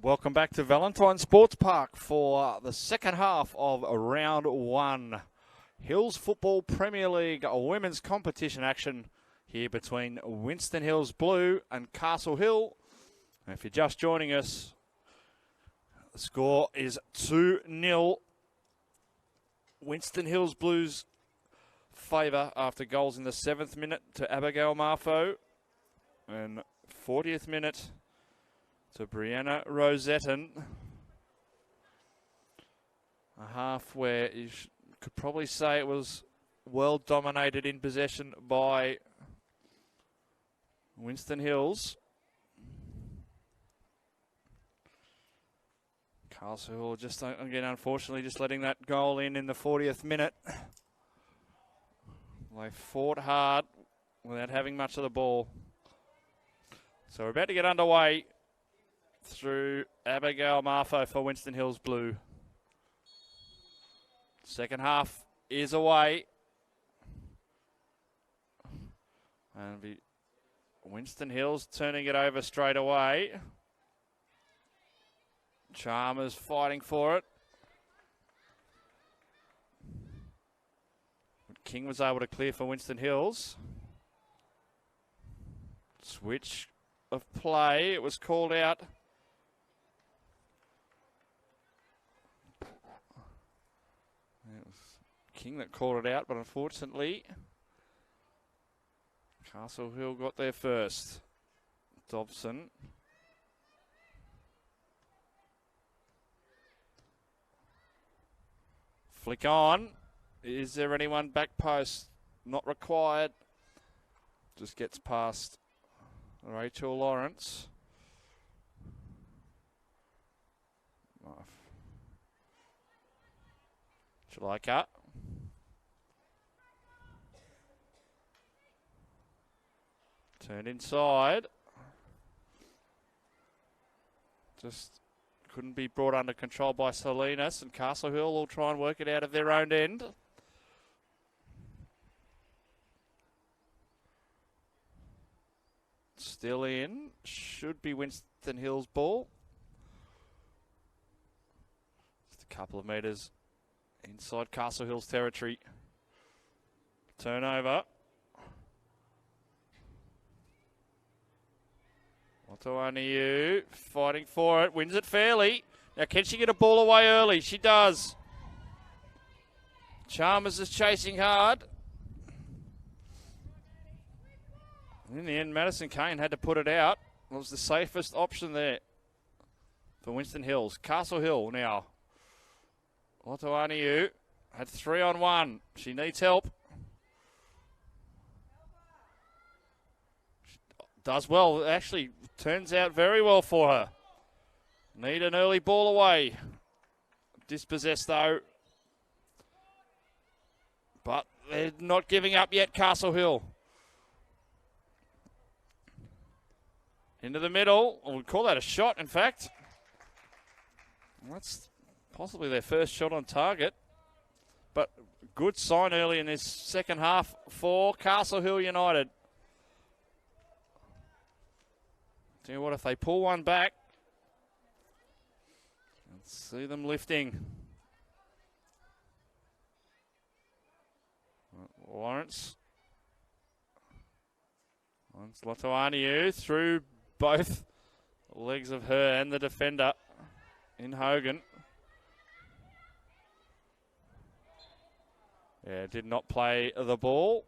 Welcome back to Valentine Sports Park for the second half of round one. Hills Football Premier League women's competition action here between Winston Hills Blue and Castle Hill. And if you're just joining us, the score is 2-0. Winston Hills Blues favour after goals in the 7th minute to Abigail Marfo and 40th minute to Brianna Rosetton. A half where you could probably say it was well dominated in possession by Winston Hills. Castle Hill just, again, unfortunately, just letting that goal in the 40th minute. They fought hard without having much of the ball. So we're about to get underway through Abigail Marfo for Winston Hills Blue. Second half is away. And Winston Hills turning it over straight away. Chalmers fighting for it. King was able to clear for Winston Hills. Switch of play. It was called out. It was King that called it out, but unfortunately, Castle Hill got there first. Dobson. Flick on. Is there anyone back post? Not required. Just gets past Rachel Lawrence. Chalika. Turned inside. Just couldn't be brought under control by Salinas, and Castle Hill will try and work it out of their own end. Still in. Should be Winston Hills ball. Just a couple of metres inside Castle Hill's territory. Turnover. Otoaniu fighting for it, wins it fairly. Now can she get a ball away early? She does. Chalmers is chasing hard. In the end, Madison Kane had to put it out. It was the safest option there for Winston Hills. Castle Hill now. Otoaniu had 3-on-1. She needs help. Does well, actually turns out very well for her. Need an early ball away. Dispossessed though. But they're not giving up yet, Castle Hill. Into the middle. I would call that a shot, in fact. That's possibly their first shot on target. But good sign early in this second half for Castle Hill United. Tell you what, if they pull one back, let's see them lifting. Lawrence. Lotoaniu through both legs of her and the defender in Hogan. Yeah, did not play the ball.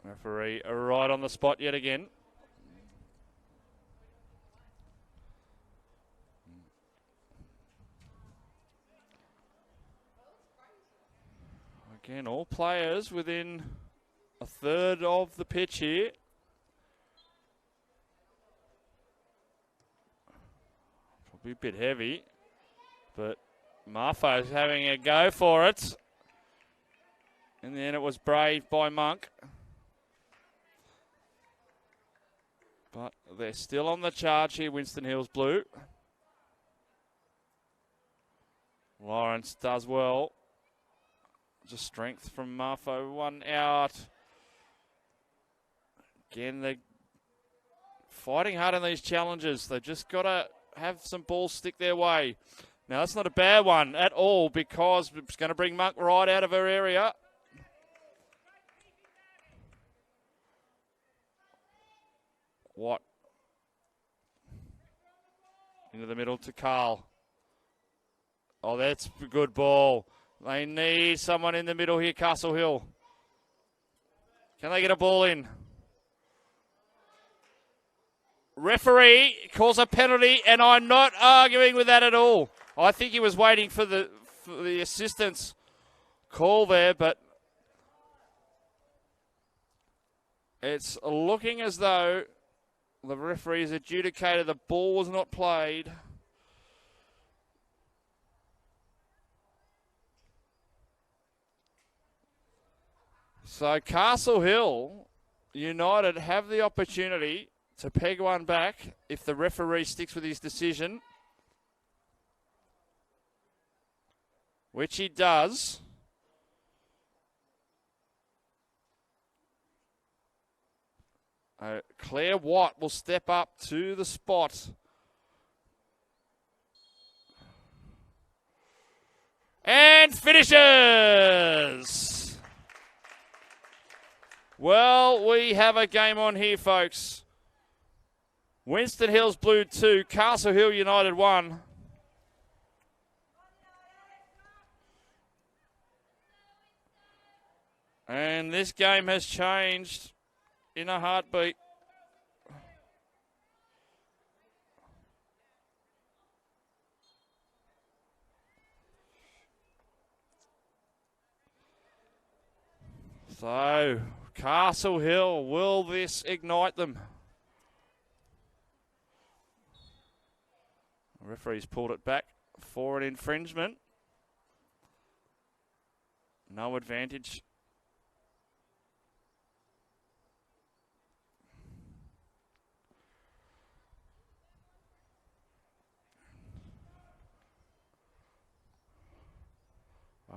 Referee right on the spot yet again. Again, all players within a third of the pitch here. Probably a bit heavy, but Marfo's having a go for it. In the end, it was braved by Monk. But they're still on the charge here, Winston Hills Blue. Lawrence does well. Just strength from Marfo, one out. Again, they're fighting hard in these challenges. They've just got to have some balls stick their way. Now, that's not a bad one at all because it's going to bring Monk right out of her area. What? Into the middle to Carl. Oh, that's a good ball. They need someone in the middle here, Castle Hill. Can they get a ball in? Referee calls a penalty, and I'm not arguing with that at all. I think he was waiting for the assistant's call there, but it's looking as though the referee's adjudicated the ball was not played. So Castle Hill United have the opportunity to peg one back if the referee sticks with his decision, which he does. Claire Watt will step up to the spot. And finishes! Well, we have a game on here, folks. Winston Hills Blue 2, Castle Hill United 1. And this game has changed in a heartbeat. So, Castle Hill, will this ignite them? The referee's pulled it back for an infringement. No advantage.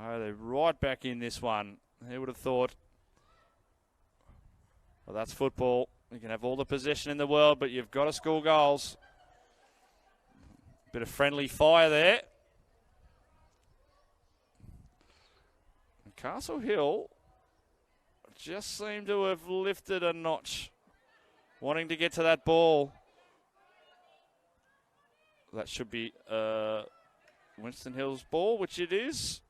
Oh, they're right back in this one. Who would have thought? Well, that's football. You can have all the possession in the world, but you've got to score goals. Bit of friendly fire there. And Castle Hill just seem to have lifted a notch, wanting to get to that ball. That should be Winston Hill's ball, which it is.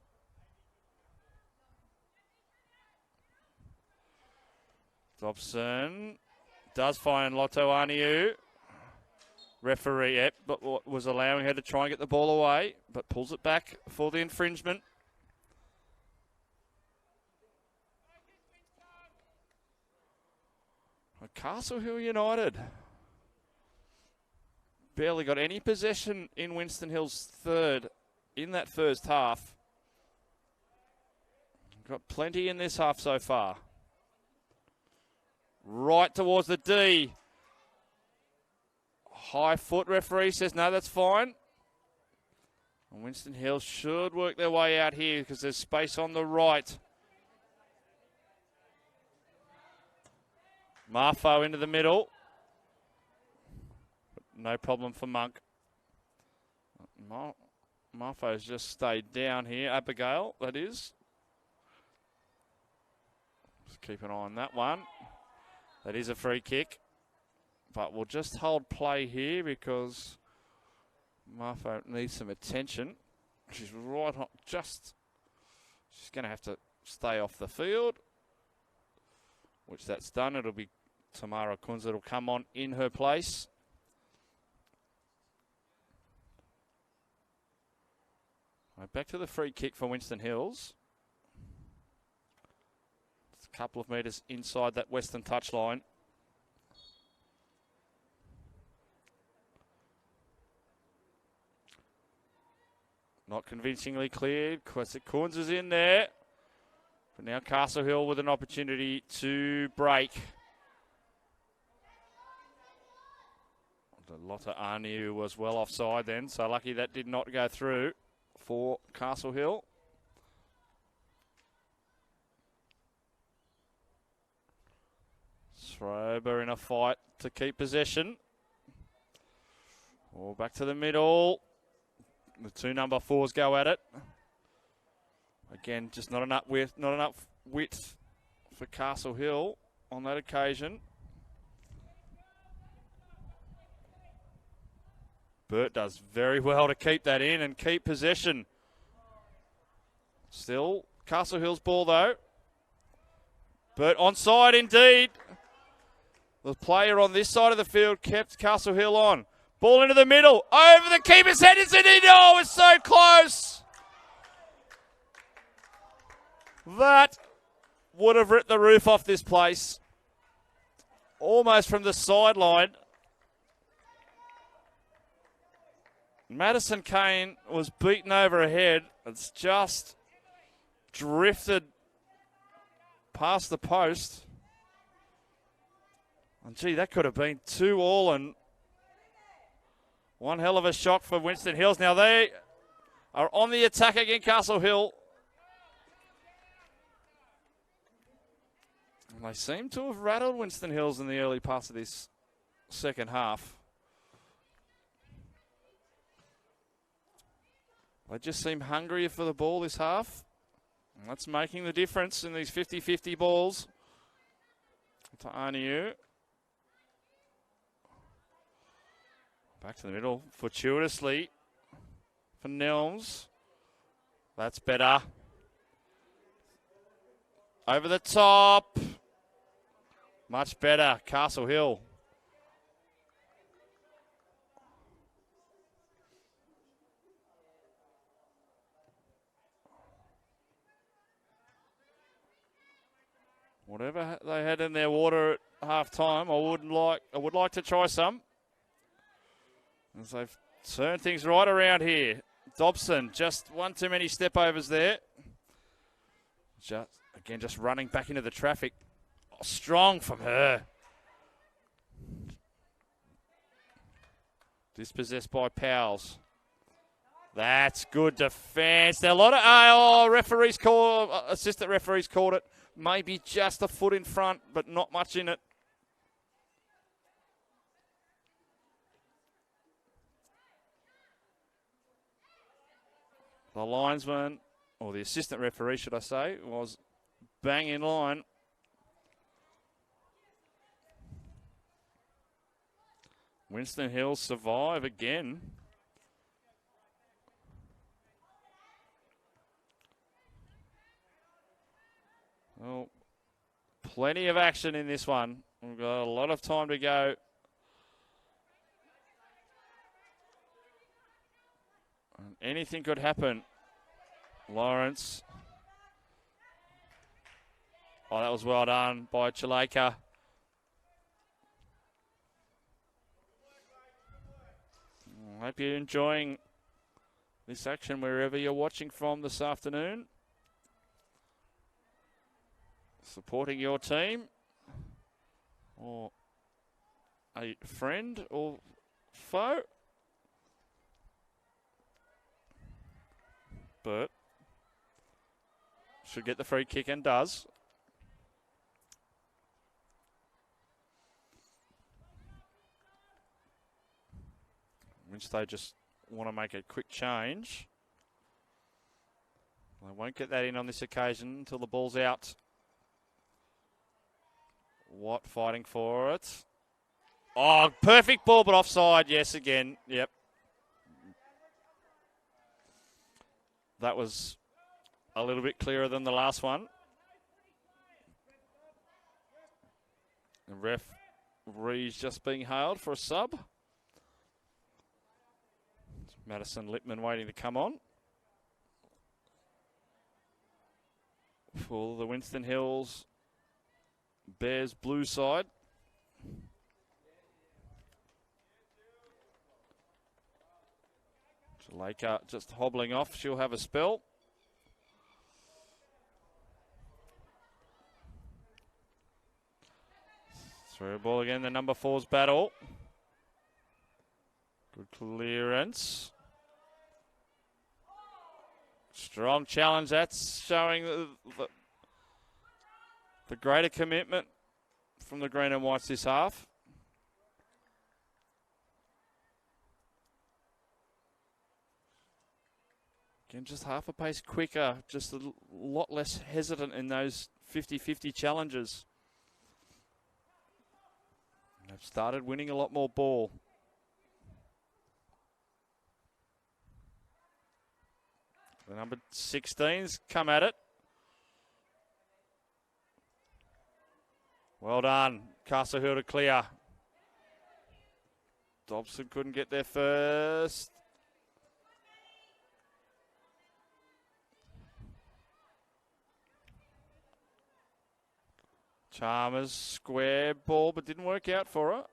Dobson does find Lotto Aniu. Referee but was allowing her to try and get the ball away, but pulls it back for the infringement. Castle Hill United barely got any possession in Winston Hill's third in that first half. Got plenty in this half so far. Right towards the D. High foot referee says, no, that's fine. And Winston Hill should work their way out here because there's space on the right. Marfo into the middle. No problem for Monk. Marfo's just stayed down here. Abigail, that is. Just keep an eye on that one. That is a free kick. But we'll just hold play here because Marfo needs some attention. She's right on, she's going to have to stay off the field, which that's done. It'll be Tamara Kunz that'll come on in her place. Right, back to the free kick for Winston Hills. It's a couple of metres inside that western touchline. Not convincingly cleared. Kunz is in there. But now Castle Hill with an opportunity to break. Lotta Arniu was well offside then, so lucky that did not go through for Castle Hill. Throber in a fight to keep possession. Or back to the middle. The two number 4s go at it. Again, just not enough width for Castle Hill on that occasion. Burt does very well to keep that in and keep possession. Still Castle Hill's ball though. Burt onside indeed. The player on this side of the field kept Castle Hill on. Ball into the middle. Over the keeper's head. It's in. Oh, it's so close. That would have ripped the roof off this place. Almost from the sideline. Madison Kane was beaten over her head. It's just drifted past the post. And gee, that could have been 2-2 and one hell of a shock for Winston Hills. Now they are on the attack again, Castle Hill. And they seem to have rattled Winston Hills in the early parts of this second half. They just seem hungrier for the ball this half. And that's making the difference in these 50-50 balls. To Aniu. Back to the middle, fortuitously for Nelms. That's better. Over the top. Much better, Castle Hill. Whatever they had in their water at half time, I would like to try some. As they've turned things right around here. Dobson, just one too many step-overs there. Just running back into the traffic. Oh, strong from her. Dispossessed by Powles. That's good defence. There are a lot of assistant referees called it. Maybe just a foot in front, but not much in it. The linesman, or the assistant referee, should I say, was bang in line. Winston Hills survive again. Well, plenty of action in this one. We've got a lot of time to go. And anything could happen. Lawrence. Oh, that was well done by Chileka. I hope you're enjoying this action wherever you're watching from this afternoon. Supporting your team or a friend or foe. But should get the free kick and does. Which they just want to make a quick change. They won't get that in on this occasion until the ball's out. Watt fighting for it. Oh, perfect ball, but offside. Yes, again. Yep. That was a little bit clearer than the last one. The referee's just being hailed for a sub. Madison Lippman waiting to come on. For the Winston Hills Bears blue side. Chileka just hobbling off. She'll have a spell. Through ball again, the number 4's battle. Good clearance. Strong challenge. That's showing the greater commitment from the green and whites this half. Again, just half a pace quicker, just a lot less hesitant in those 50-50 challenges. They've started winning a lot more ball. The number 16's come at it. Well done. Castle Hill to clear. Dobson couldn't get there first. Chalmers, square ball, but didn't work out for her.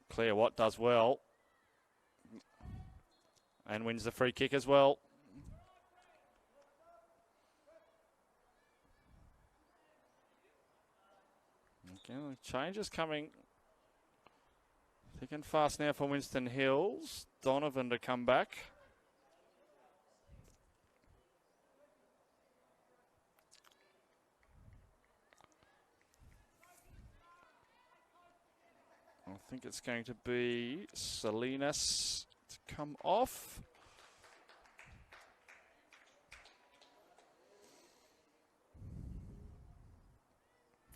Claire Watt does well. And wins the free kick as well. Okay, changes coming thick and fast now for Winston Hills. Donovan to come back. I think it's going to be Salinas to come off.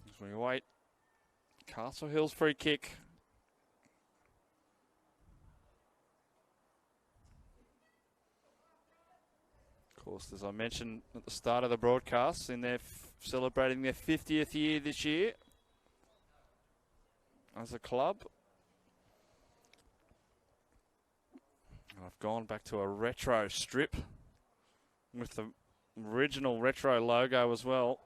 As we wait, Castle Hill's free kick. Of course, as I mentioned at the start of the broadcast, in their celebrating their 50th year this year as a club. I've gone back to a retro strip with the original retro logo as well.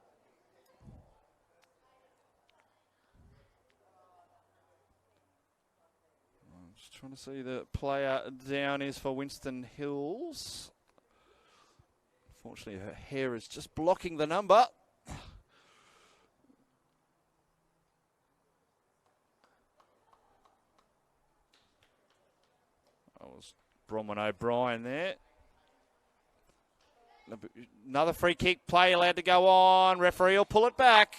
I'm just trying to see the player down is for Winston Hills. Unfortunately, her hair is just blocking the number. That was Bronwyn O'Brien there. Another free kick, play allowed to go on. Referee will pull it back.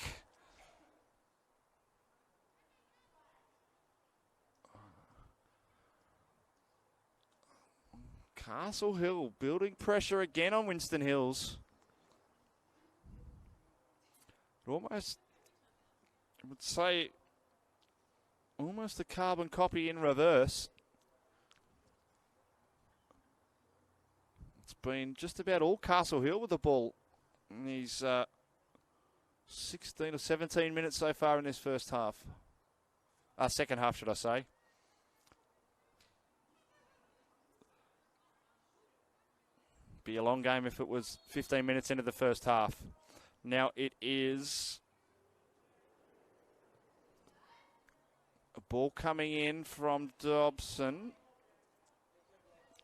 Castle Hill building pressure again on Winston Hills. Almost, I would say, almost a carbon copy in reverse. It's been just about all Castle Hill with the ball in these 16 or 17 minutes so far in this first half. Second half, should I say. Be a long game if it was 15 minutes into the first half. Now it is a ball coming in from Dobson.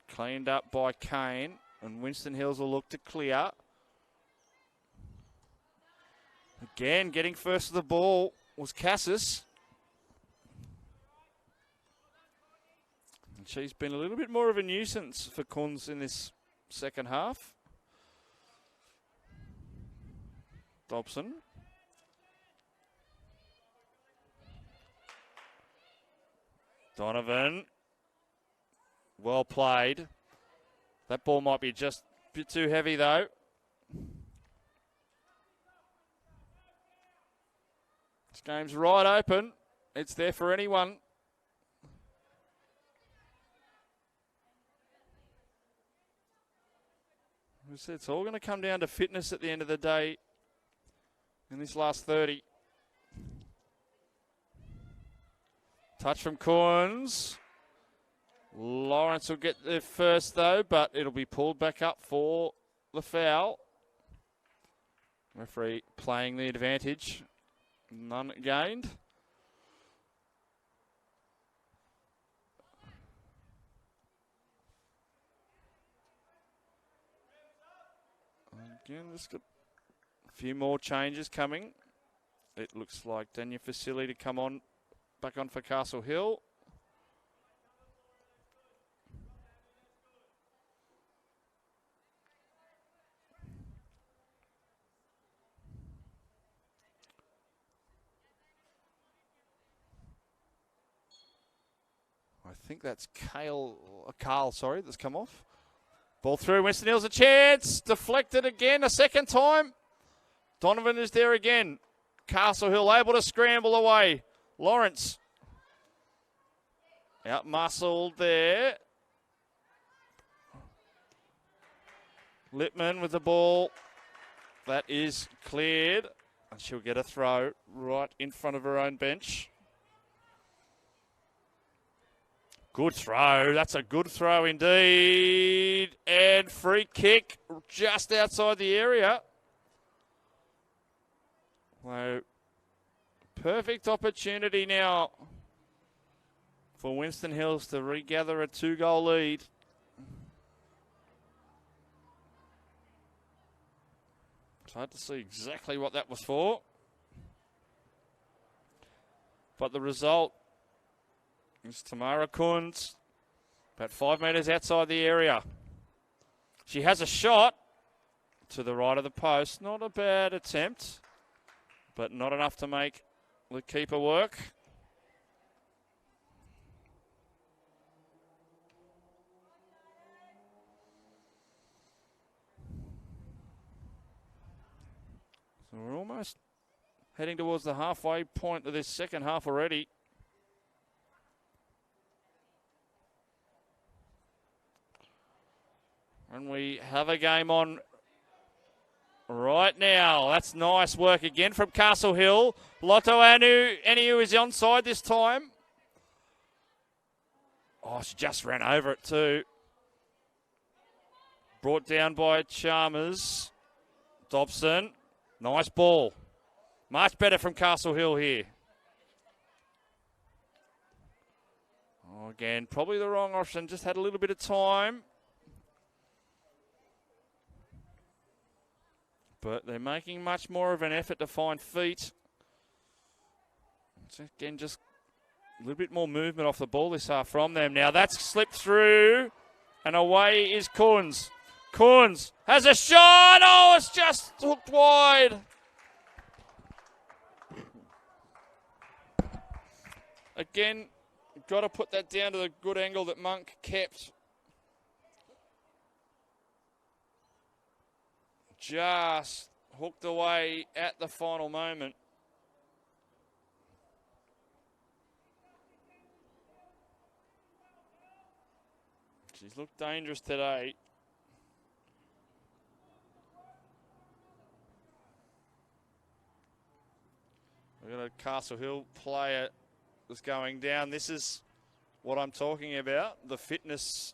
Cleaned up by Kane. And Winston Hills will look to clear. Again, getting first to the ball was Cassis. And she's been a little bit more of a nuisance for Kunz in this second half. Dobson. Donovan. Well played. That ball might be just a bit too heavy though. This game's right open. It's there for anyone. It's all going to come down to fitness at the end of the day in this last 30. Touch from Corns. Lawrence will get there first though, but it'll be pulled back up for the foul. Referee playing the advantage. None gained. Again, just got a few more changes coming. It looks like Dania Facili to come on, back on for Castle Hill. I think that's Carl, that's come off. Ball through, Winston Hill's a chance. Deflected again a second time. Donovan is there again. Castle Hill able to scramble away. Lawrence. Out-muscled there. Lippman with the ball. That is cleared. And she'll get a throw right in front of her own bench. Good throw. That's a good throw indeed. And free kick just outside the area. So, perfect opportunity now for Winston Hills to regather a 2-goal lead. It's hard to see exactly what that was for. But the result is Tamara Kunz, about 5 metres outside the area. She has a shot to the right of the post. Not a bad attempt, but not enough to make the keeper work. So we're almost heading towards the halfway point of this second half already. And we have a game on right now. That's nice work again from Castle Hill. Lotto Aniu is onside this time. Oh, she just ran over it too. Brought down by Chalmers. Dobson. Nice ball. Much better from Castle Hill here. Oh, again, probably the wrong option. Just had a little bit of time. But they're making much more of an effort to find feet. So again, just a little bit more movement off the ball this half from them. Now that's slipped through, and away is Kunz. Kunz has a shot. Oh, it's just hooked wide. Again, got to put that down to the good angle that Monk kept. Just hooked away at the final moment. She's looked dangerous today. We've got a Castle Hill player that's going down. This is what I'm talking about, the fitness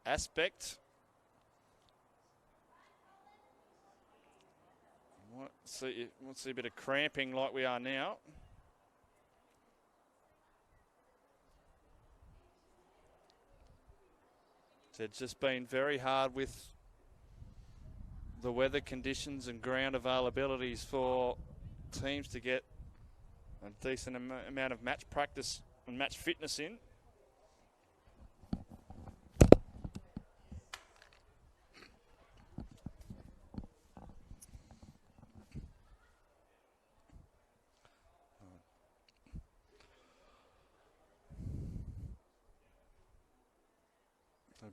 aspect. Let's see a bit of cramping like we are now. It's just been very hard with the weather conditions and ground availabilities for teams to get a decent amount of match practice and match fitness in.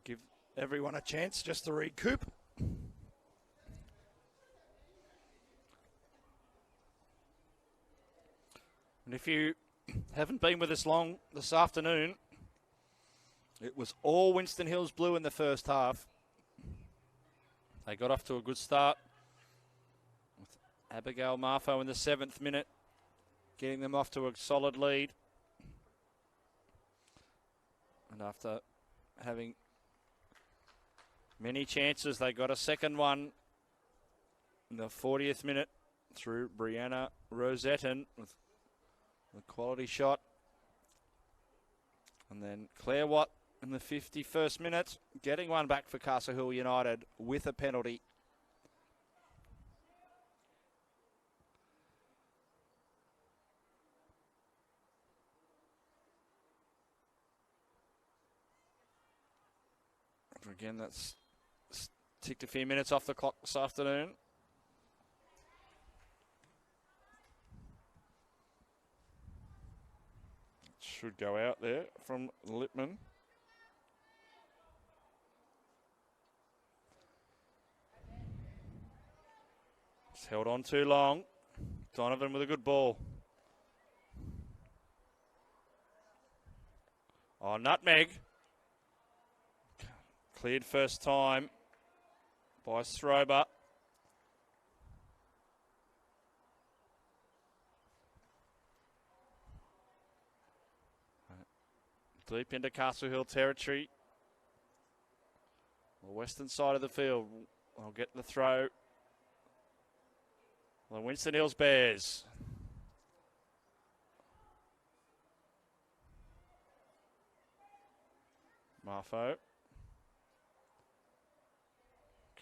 Give everyone a chance just to recoup. And if you haven't been with us long this afternoon, it was all Winston Hills blue in the first half. They got off to a good start with Abigail Marfo in the 7th minute, getting them off to a solid lead. And after having many chances, they got a second one in the 40th minute through Brianna Rosetton with a quality shot. And then Claire Watt in the 51st minute, getting one back for Castle Hill United with a penalty. Again, that's ticked a few minutes off the clock this afternoon. Should go out there from Lippman. It's held on too long. Donovan with a good ball. Oh, nutmeg. Cleared first time by Strober. Deep into Castle Hill territory. The western side of the field. I'll get the throw. The Winston Hills Bears. Marfo.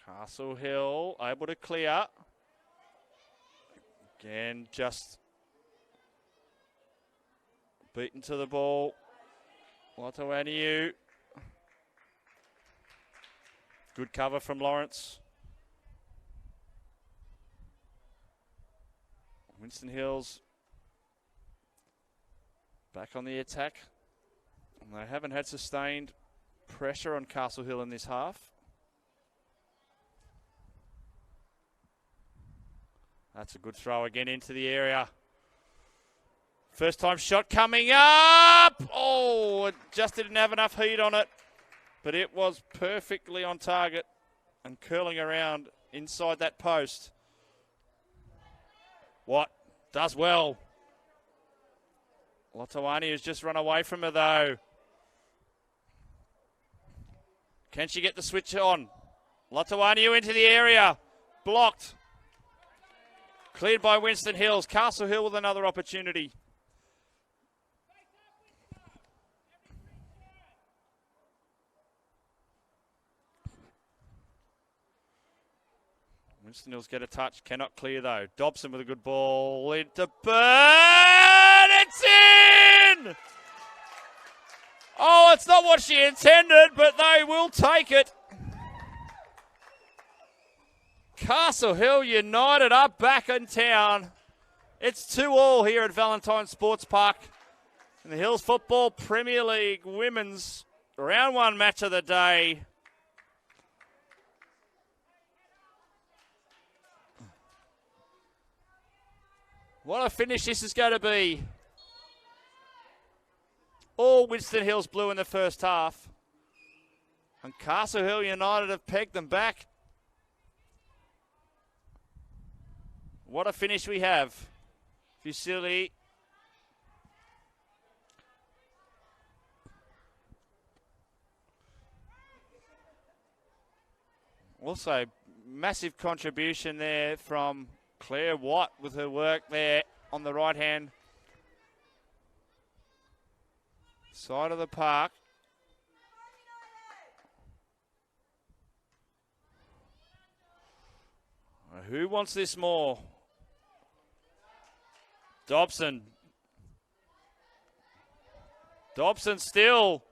Castle Hill able to clear. Again, just beaten to the ball. Latoaniu. Good cover from Lawrence. Winston Hills back on the attack. And they haven't had sustained pressure on Castle Hill in this half. That's a good throw again into the area. First time shot coming up. Oh, it just didn't have enough heat on it. But it was perfectly on target and curling around inside that post. Watt does well. Latoani has just run away from her though. Can she get the switch on? Latoani into the area. Blocked. Cleared by Winston Hills. Castle Hill with another opportunity. Winston Hills get a touch. Cannot clear though. Dobson with a good ball. Into Bird. It's in! Oh, it's not what she intended, but they will take it. Castle Hill United are back in town. It's 2-2 here at Valentine Sports Park in the Hills Football Premier League Women's Round 1 match of the day. What a finish this is going to be. All Winston Hills blue in the first half. And Castle Hill United have pegged them back. What a finish we have. Fusilli. Also, massive contribution there from Claire Watt with her work there on the right-hand side of the park. Who wants this more? Dobson. Dobson still.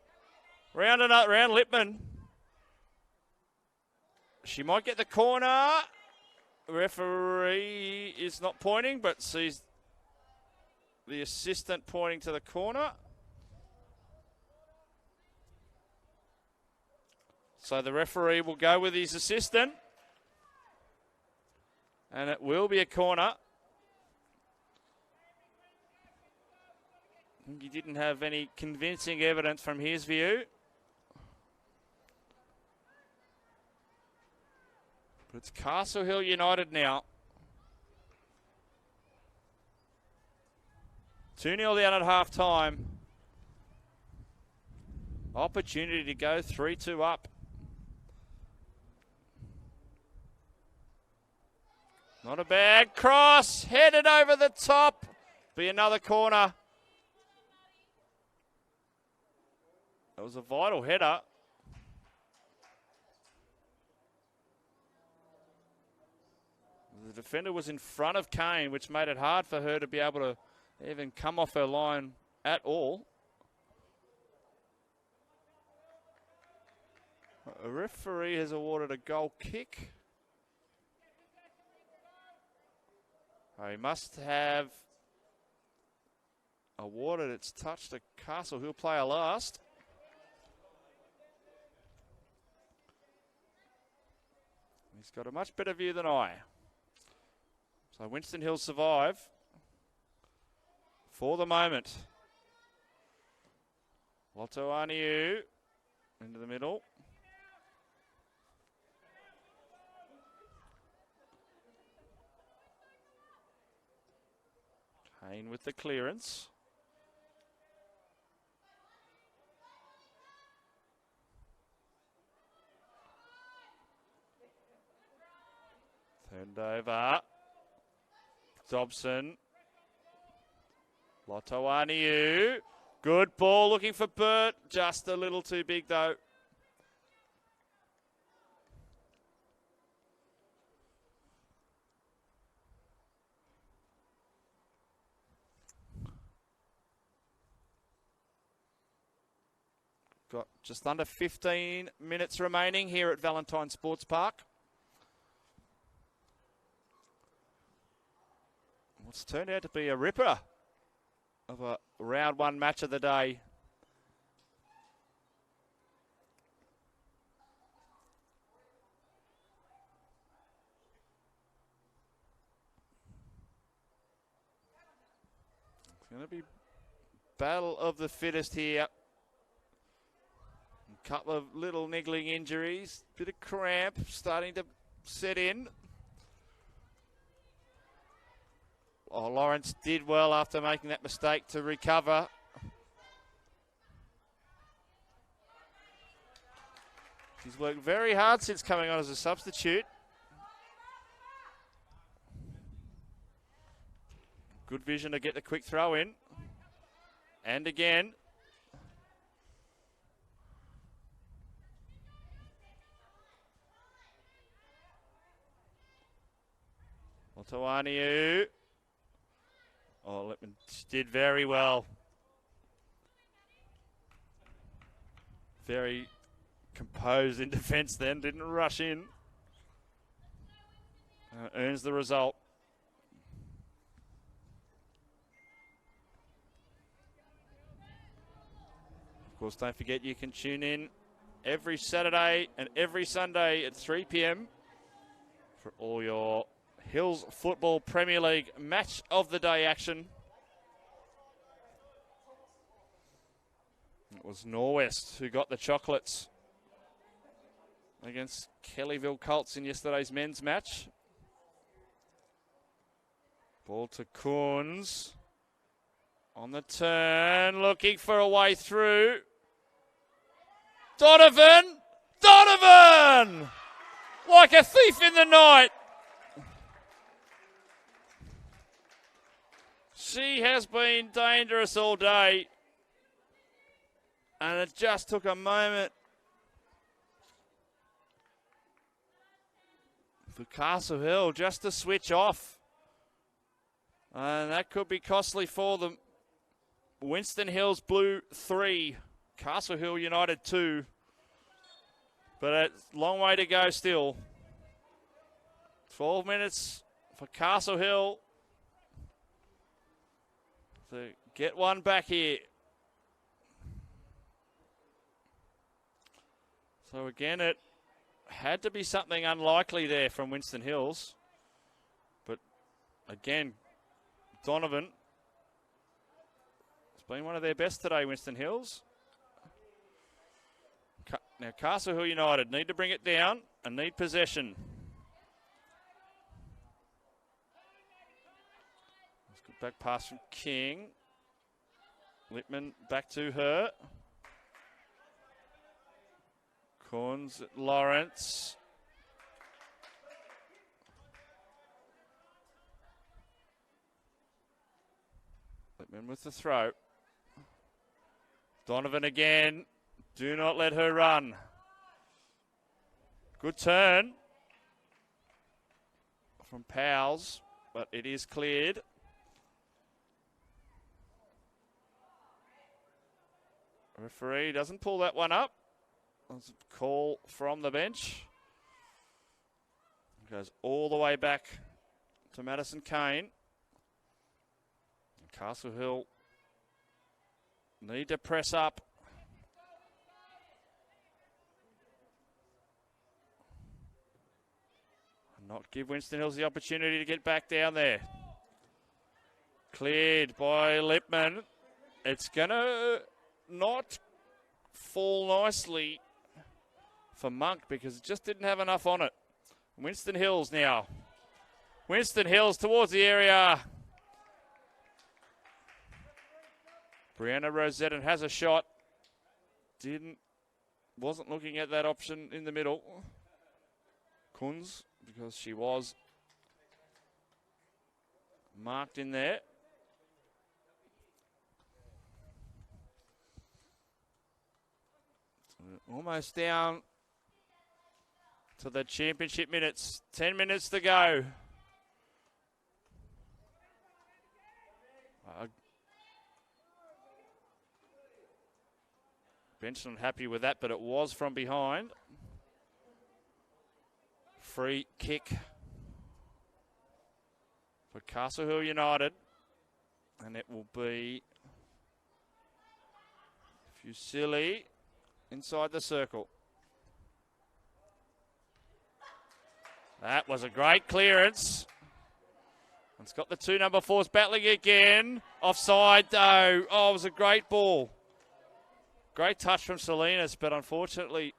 Round Lippman. She might get the corner. Referee is not pointing, but sees the assistant pointing to the corner. So the referee will go with his assistant. And it will be a corner. He didn't have any convincing evidence from his view. But it's Castle Hill United now. 2-0 down at half-time. Opportunity to go 3-2 up. Not a bad cross. Headed over the top. Be another corner. That was a vital header. The defender was in front of Kane, which made it hard for her to be able to even come off her line at all. A referee has awarded a goal kick. Oh, he must have awarded its touch to Castle Hill player last. He's got a much better view than I. So Winston Hill survive for the moment. Lotto Aniu into the middle. Kane with the clearance. Turned over. Dobson. Lotto Aniu. Good ball looking for Burt. Just a little too big though. Got just under 15 minutes remaining here at Valentine Sports Park. What's turned out to be a ripper of a round one match of the day. It's going to be battle of the fittest here. A couple of little niggling injuries, bit of cramp starting to set in. Oh, Lawrence did well after making that mistake to recover. He's worked very hard since coming on as a substitute. Good vision to get the quick throw in. And again. Otoaniu. Oh, Lippman did very well. Very composed in defence then, didn't rush in. Earns the result. Of course, don't forget you can tune in every Saturday and every Sunday at 3 p.m. for all your Hills Football Premier League match of the day action. It was Norwest who got the chocolates against Kellyville Colts in yesterday's men's match. Ball to Coons. On the turn, looking for a way through. Donovan! Donovan! Like a thief in the night. She has been dangerous all day. And it just took a moment for Castle Hill just to switch off. And that could be costly for them. Winston Hills Blue 3, Castle Hill United 2. But it's a long way to go still. 12 minutes for Castle Hill to get one back here. So again, it had to be something unlikely there from Winston Hills. But again, Donovan, it's been one of their best today, Winston Hills. Now Castle Hill United need to bring it down and need possession. Good back pass from King. Lippman back to her. Corns, Lawrence. Lippman with the throw. Donovan again. Do not let her run. Good turn from Powles, but it is cleared. Referee doesn't pull that one up. That's a call from the bench. Goes all the way back to Madison Kane. Castle Hill Need to press up. Not give Winston Hills the opportunity to get back down there. Cleared by Lipman. It's going to not fall nicely for Monk because it just didn't have enough on it. Winston Hills now. Winston Hills towards the area. Brianna Rosetton has a shot. Wasn't looking at that option in the middle. Kunz, because she was marked in there. Almost down to the championship minutes. 10 minutes to go. Bench not happy with that, but it was from behind. Free kick for Castle Hill United. And it will be Fusili inside the circle. That was a great clearance. It's got the two number 4s battling again. Offside though. Oh, it was a great ball. Great touch from Salinas, but unfortunately,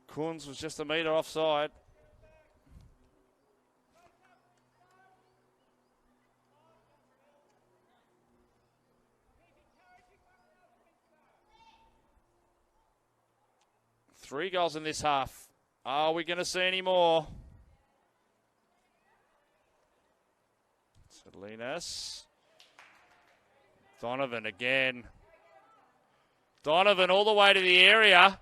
Kunz was just a metre offside. Three goals in this half. Are we going to see any more? Salinas. Donovan again. Donovan all the way to the area.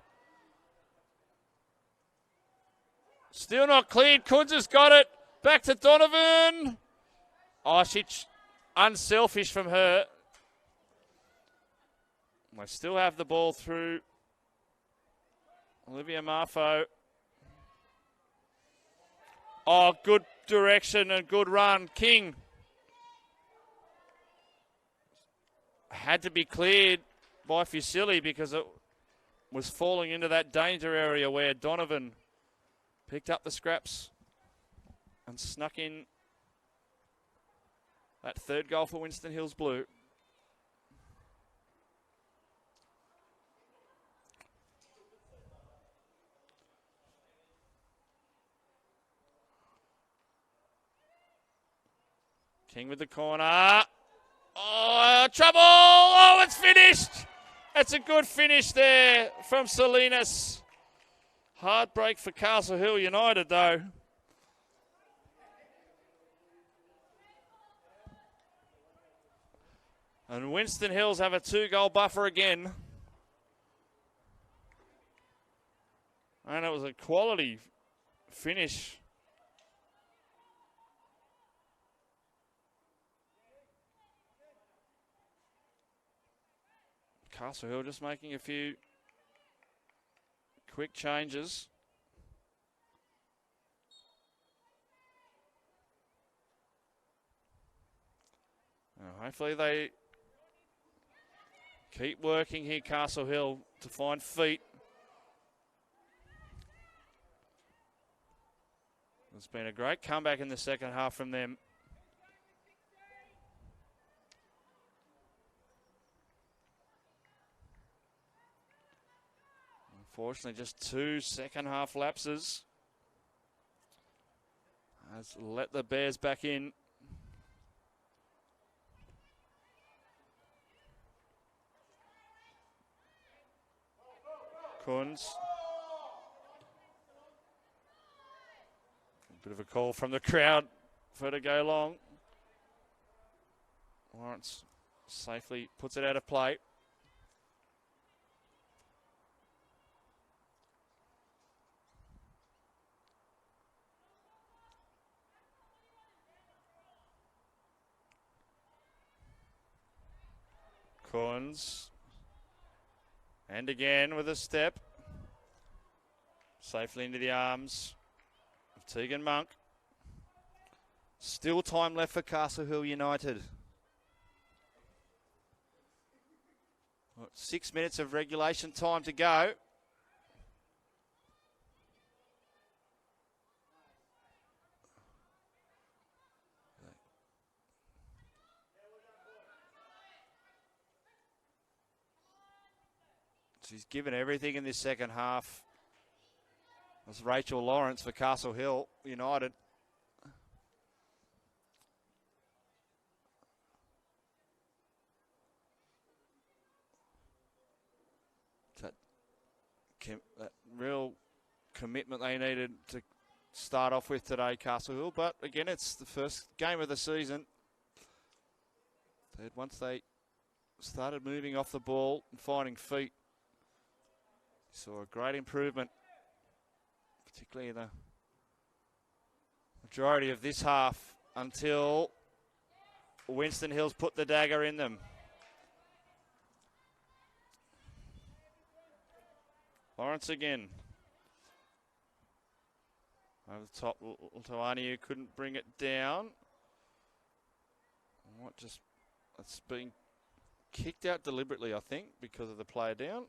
Still not cleared. Kunz has got it. Back to Donovan. Oh, unselfish from her. We still have the ball through Olivia Marfo. Oh, good direction and good run. King. Had to be cleared by Fusili because it was falling into that danger area where Donovan picked up the scraps and snuck in that third goal for Winston Hills Blue. King with the corner. Oh, trouble! Oh, it's finished! That's a good finish there from Salinas. Hard break for Castle Hill United, though. And Winston Hills have a 2-goal buffer again. And it was a quality finish. Castle Hill just making a few quick changes. Hopefully they keep working here, Castle Hill, to find feet. It's been a great comeback in the second half from them. Unfortunately, just 2 second-half lapses. Has let the Bears back in. Kunz. A bit of a call from the crowd for her to go long. Lawrence safely puts it out of play. Kunz. And again with a step. Safely into the arms of Tegan Monk. Still time left for Castle Hill United. 6 minutes of regulation time to go. She's given everything in this second half. That's Rachel Lawrence for Castle Hill United. That real commitment they needed to start off with today, Castle Hill. But again, it's the first game of the season. Once they started moving off the ball and finding feet, saw a great improvement, particularly in the majority of this half, until Winston Hills put the dagger in them. Lawrence again. Over the top, Tawani, who couldn't bring it down. It's being kicked out deliberately, I think, because of the player down.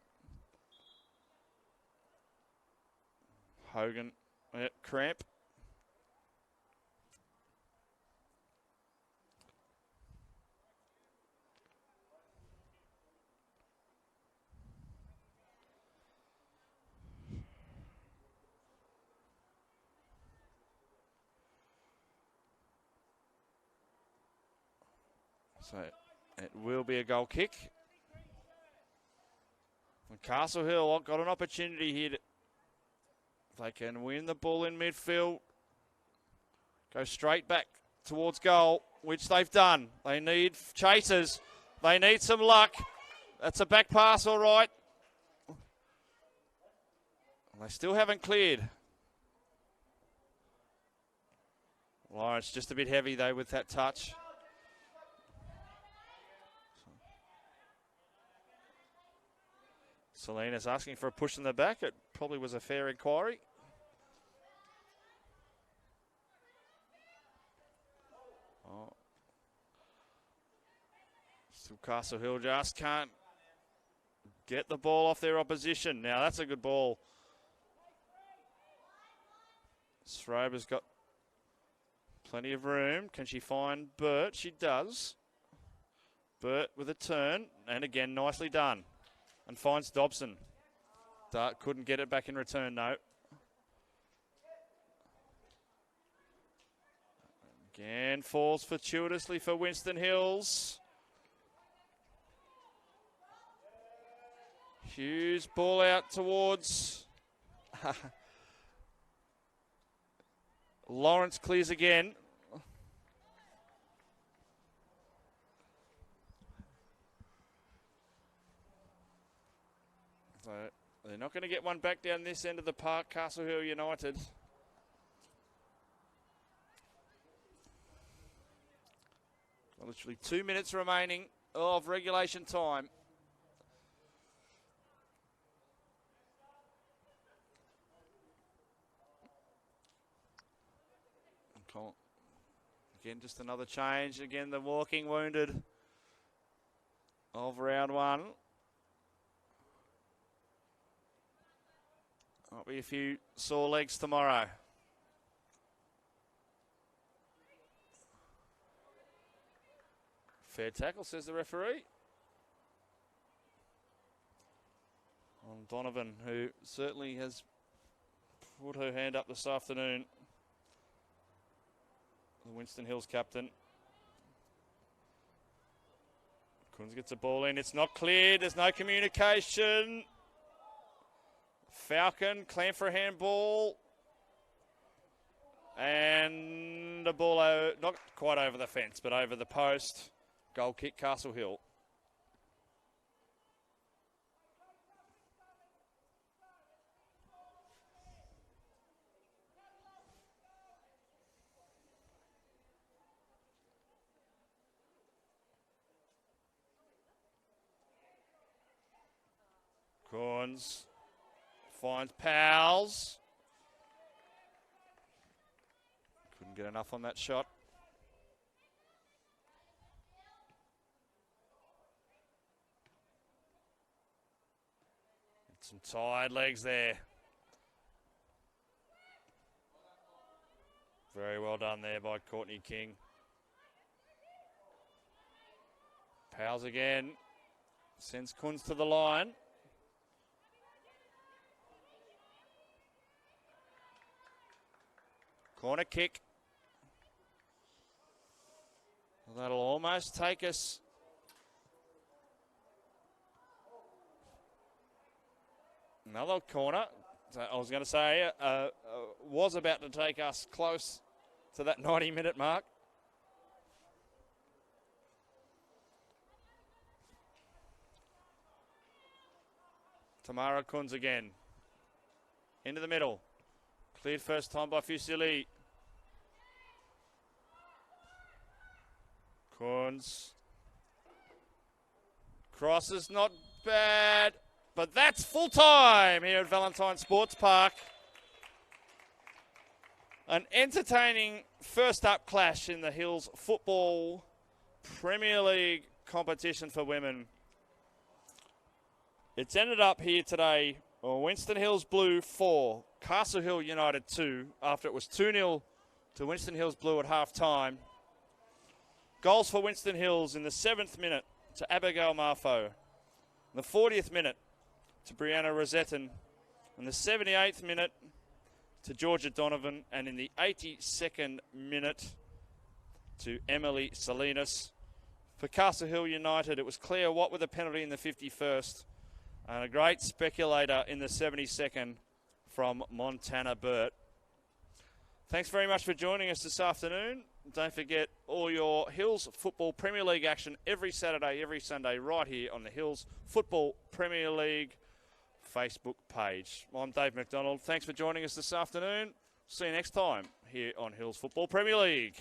Hogan, cramp. So it will be a goal kick. And Castle Hill got an opportunity here. They can win the ball in midfield. Go straight back towards goal, which they've done. They need chasers. They need some luck. That's a back pass, all right. They still haven't cleared. Lawrence just a bit heavy, though, with that touch. Salinas asking for a push in the back. It probably was a fair inquiry. Still Castle Hill just can't get the ball off their opposition. Now that's a good ball. Strober's got plenty of room. Can she find Burt? She does. Burt with a turn, and again, nicely done. And finds Dobson. Dart couldn't get it back in return, no. Again, falls fortuitously for Winston Hills. Hughes, ball out towards Lawrence, clears again. So they're not going to get one back down this end of the park, Castle Hill United. Literally 2 minutes remaining of regulation time. Again, just another change. Again, the walking wounded of round one. Might be a few sore legs tomorrow. Fair tackle, says the referee. On Donovan, who certainly has put her hand up this afternoon. The Winston Hills captain. Kunz gets a ball in. It's not cleared. There's no communication. Falcon, claim for a handball. And the ball, not quite over the fence, but over the post. Goal kick, Castle Hill. Corns finds Powles. Couldn't get enough on that shot. Some tired legs there. Very well done there by Courtney King. Powers again. Sends Kunz to the line. Corner kick. That'll almost take us. Another corner. So I was going to say, was about to take us close to that 90-minute mark. Tamara Kunz again. Into the middle. Cleared first time by Fusili. Kunz. Cross is not bad. But that's full time here at Valentine Sports Park. An entertaining first up clash in the Hills Football Premier League competition for women. It's ended up here today, Winston Hills Blue 4, Castle Hill United 2, after it was 2-0 to Winston Hills Blue at half time. Goals for Winston Hills in the 7th minute to Abigail Marfo. In the 40th minute, to Brianna Rosetton, in the 78th minute to Georgia Donovan, and in the 82nd minute to Emily Salinas. For Castle Hill United, it was Claire Watt with a penalty in the 51st, and a great speculator in the 72nd from Montana Burt. Thanks very much for joining us this afternoon. Don't forget all your Hills Football Premier League action every Saturday, every Sunday, right here on the Hills Football Premier League Facebook page. I'm Dave McDonald. Thanks for joining us this afternoon. See you next time here on Hills Football Premier League.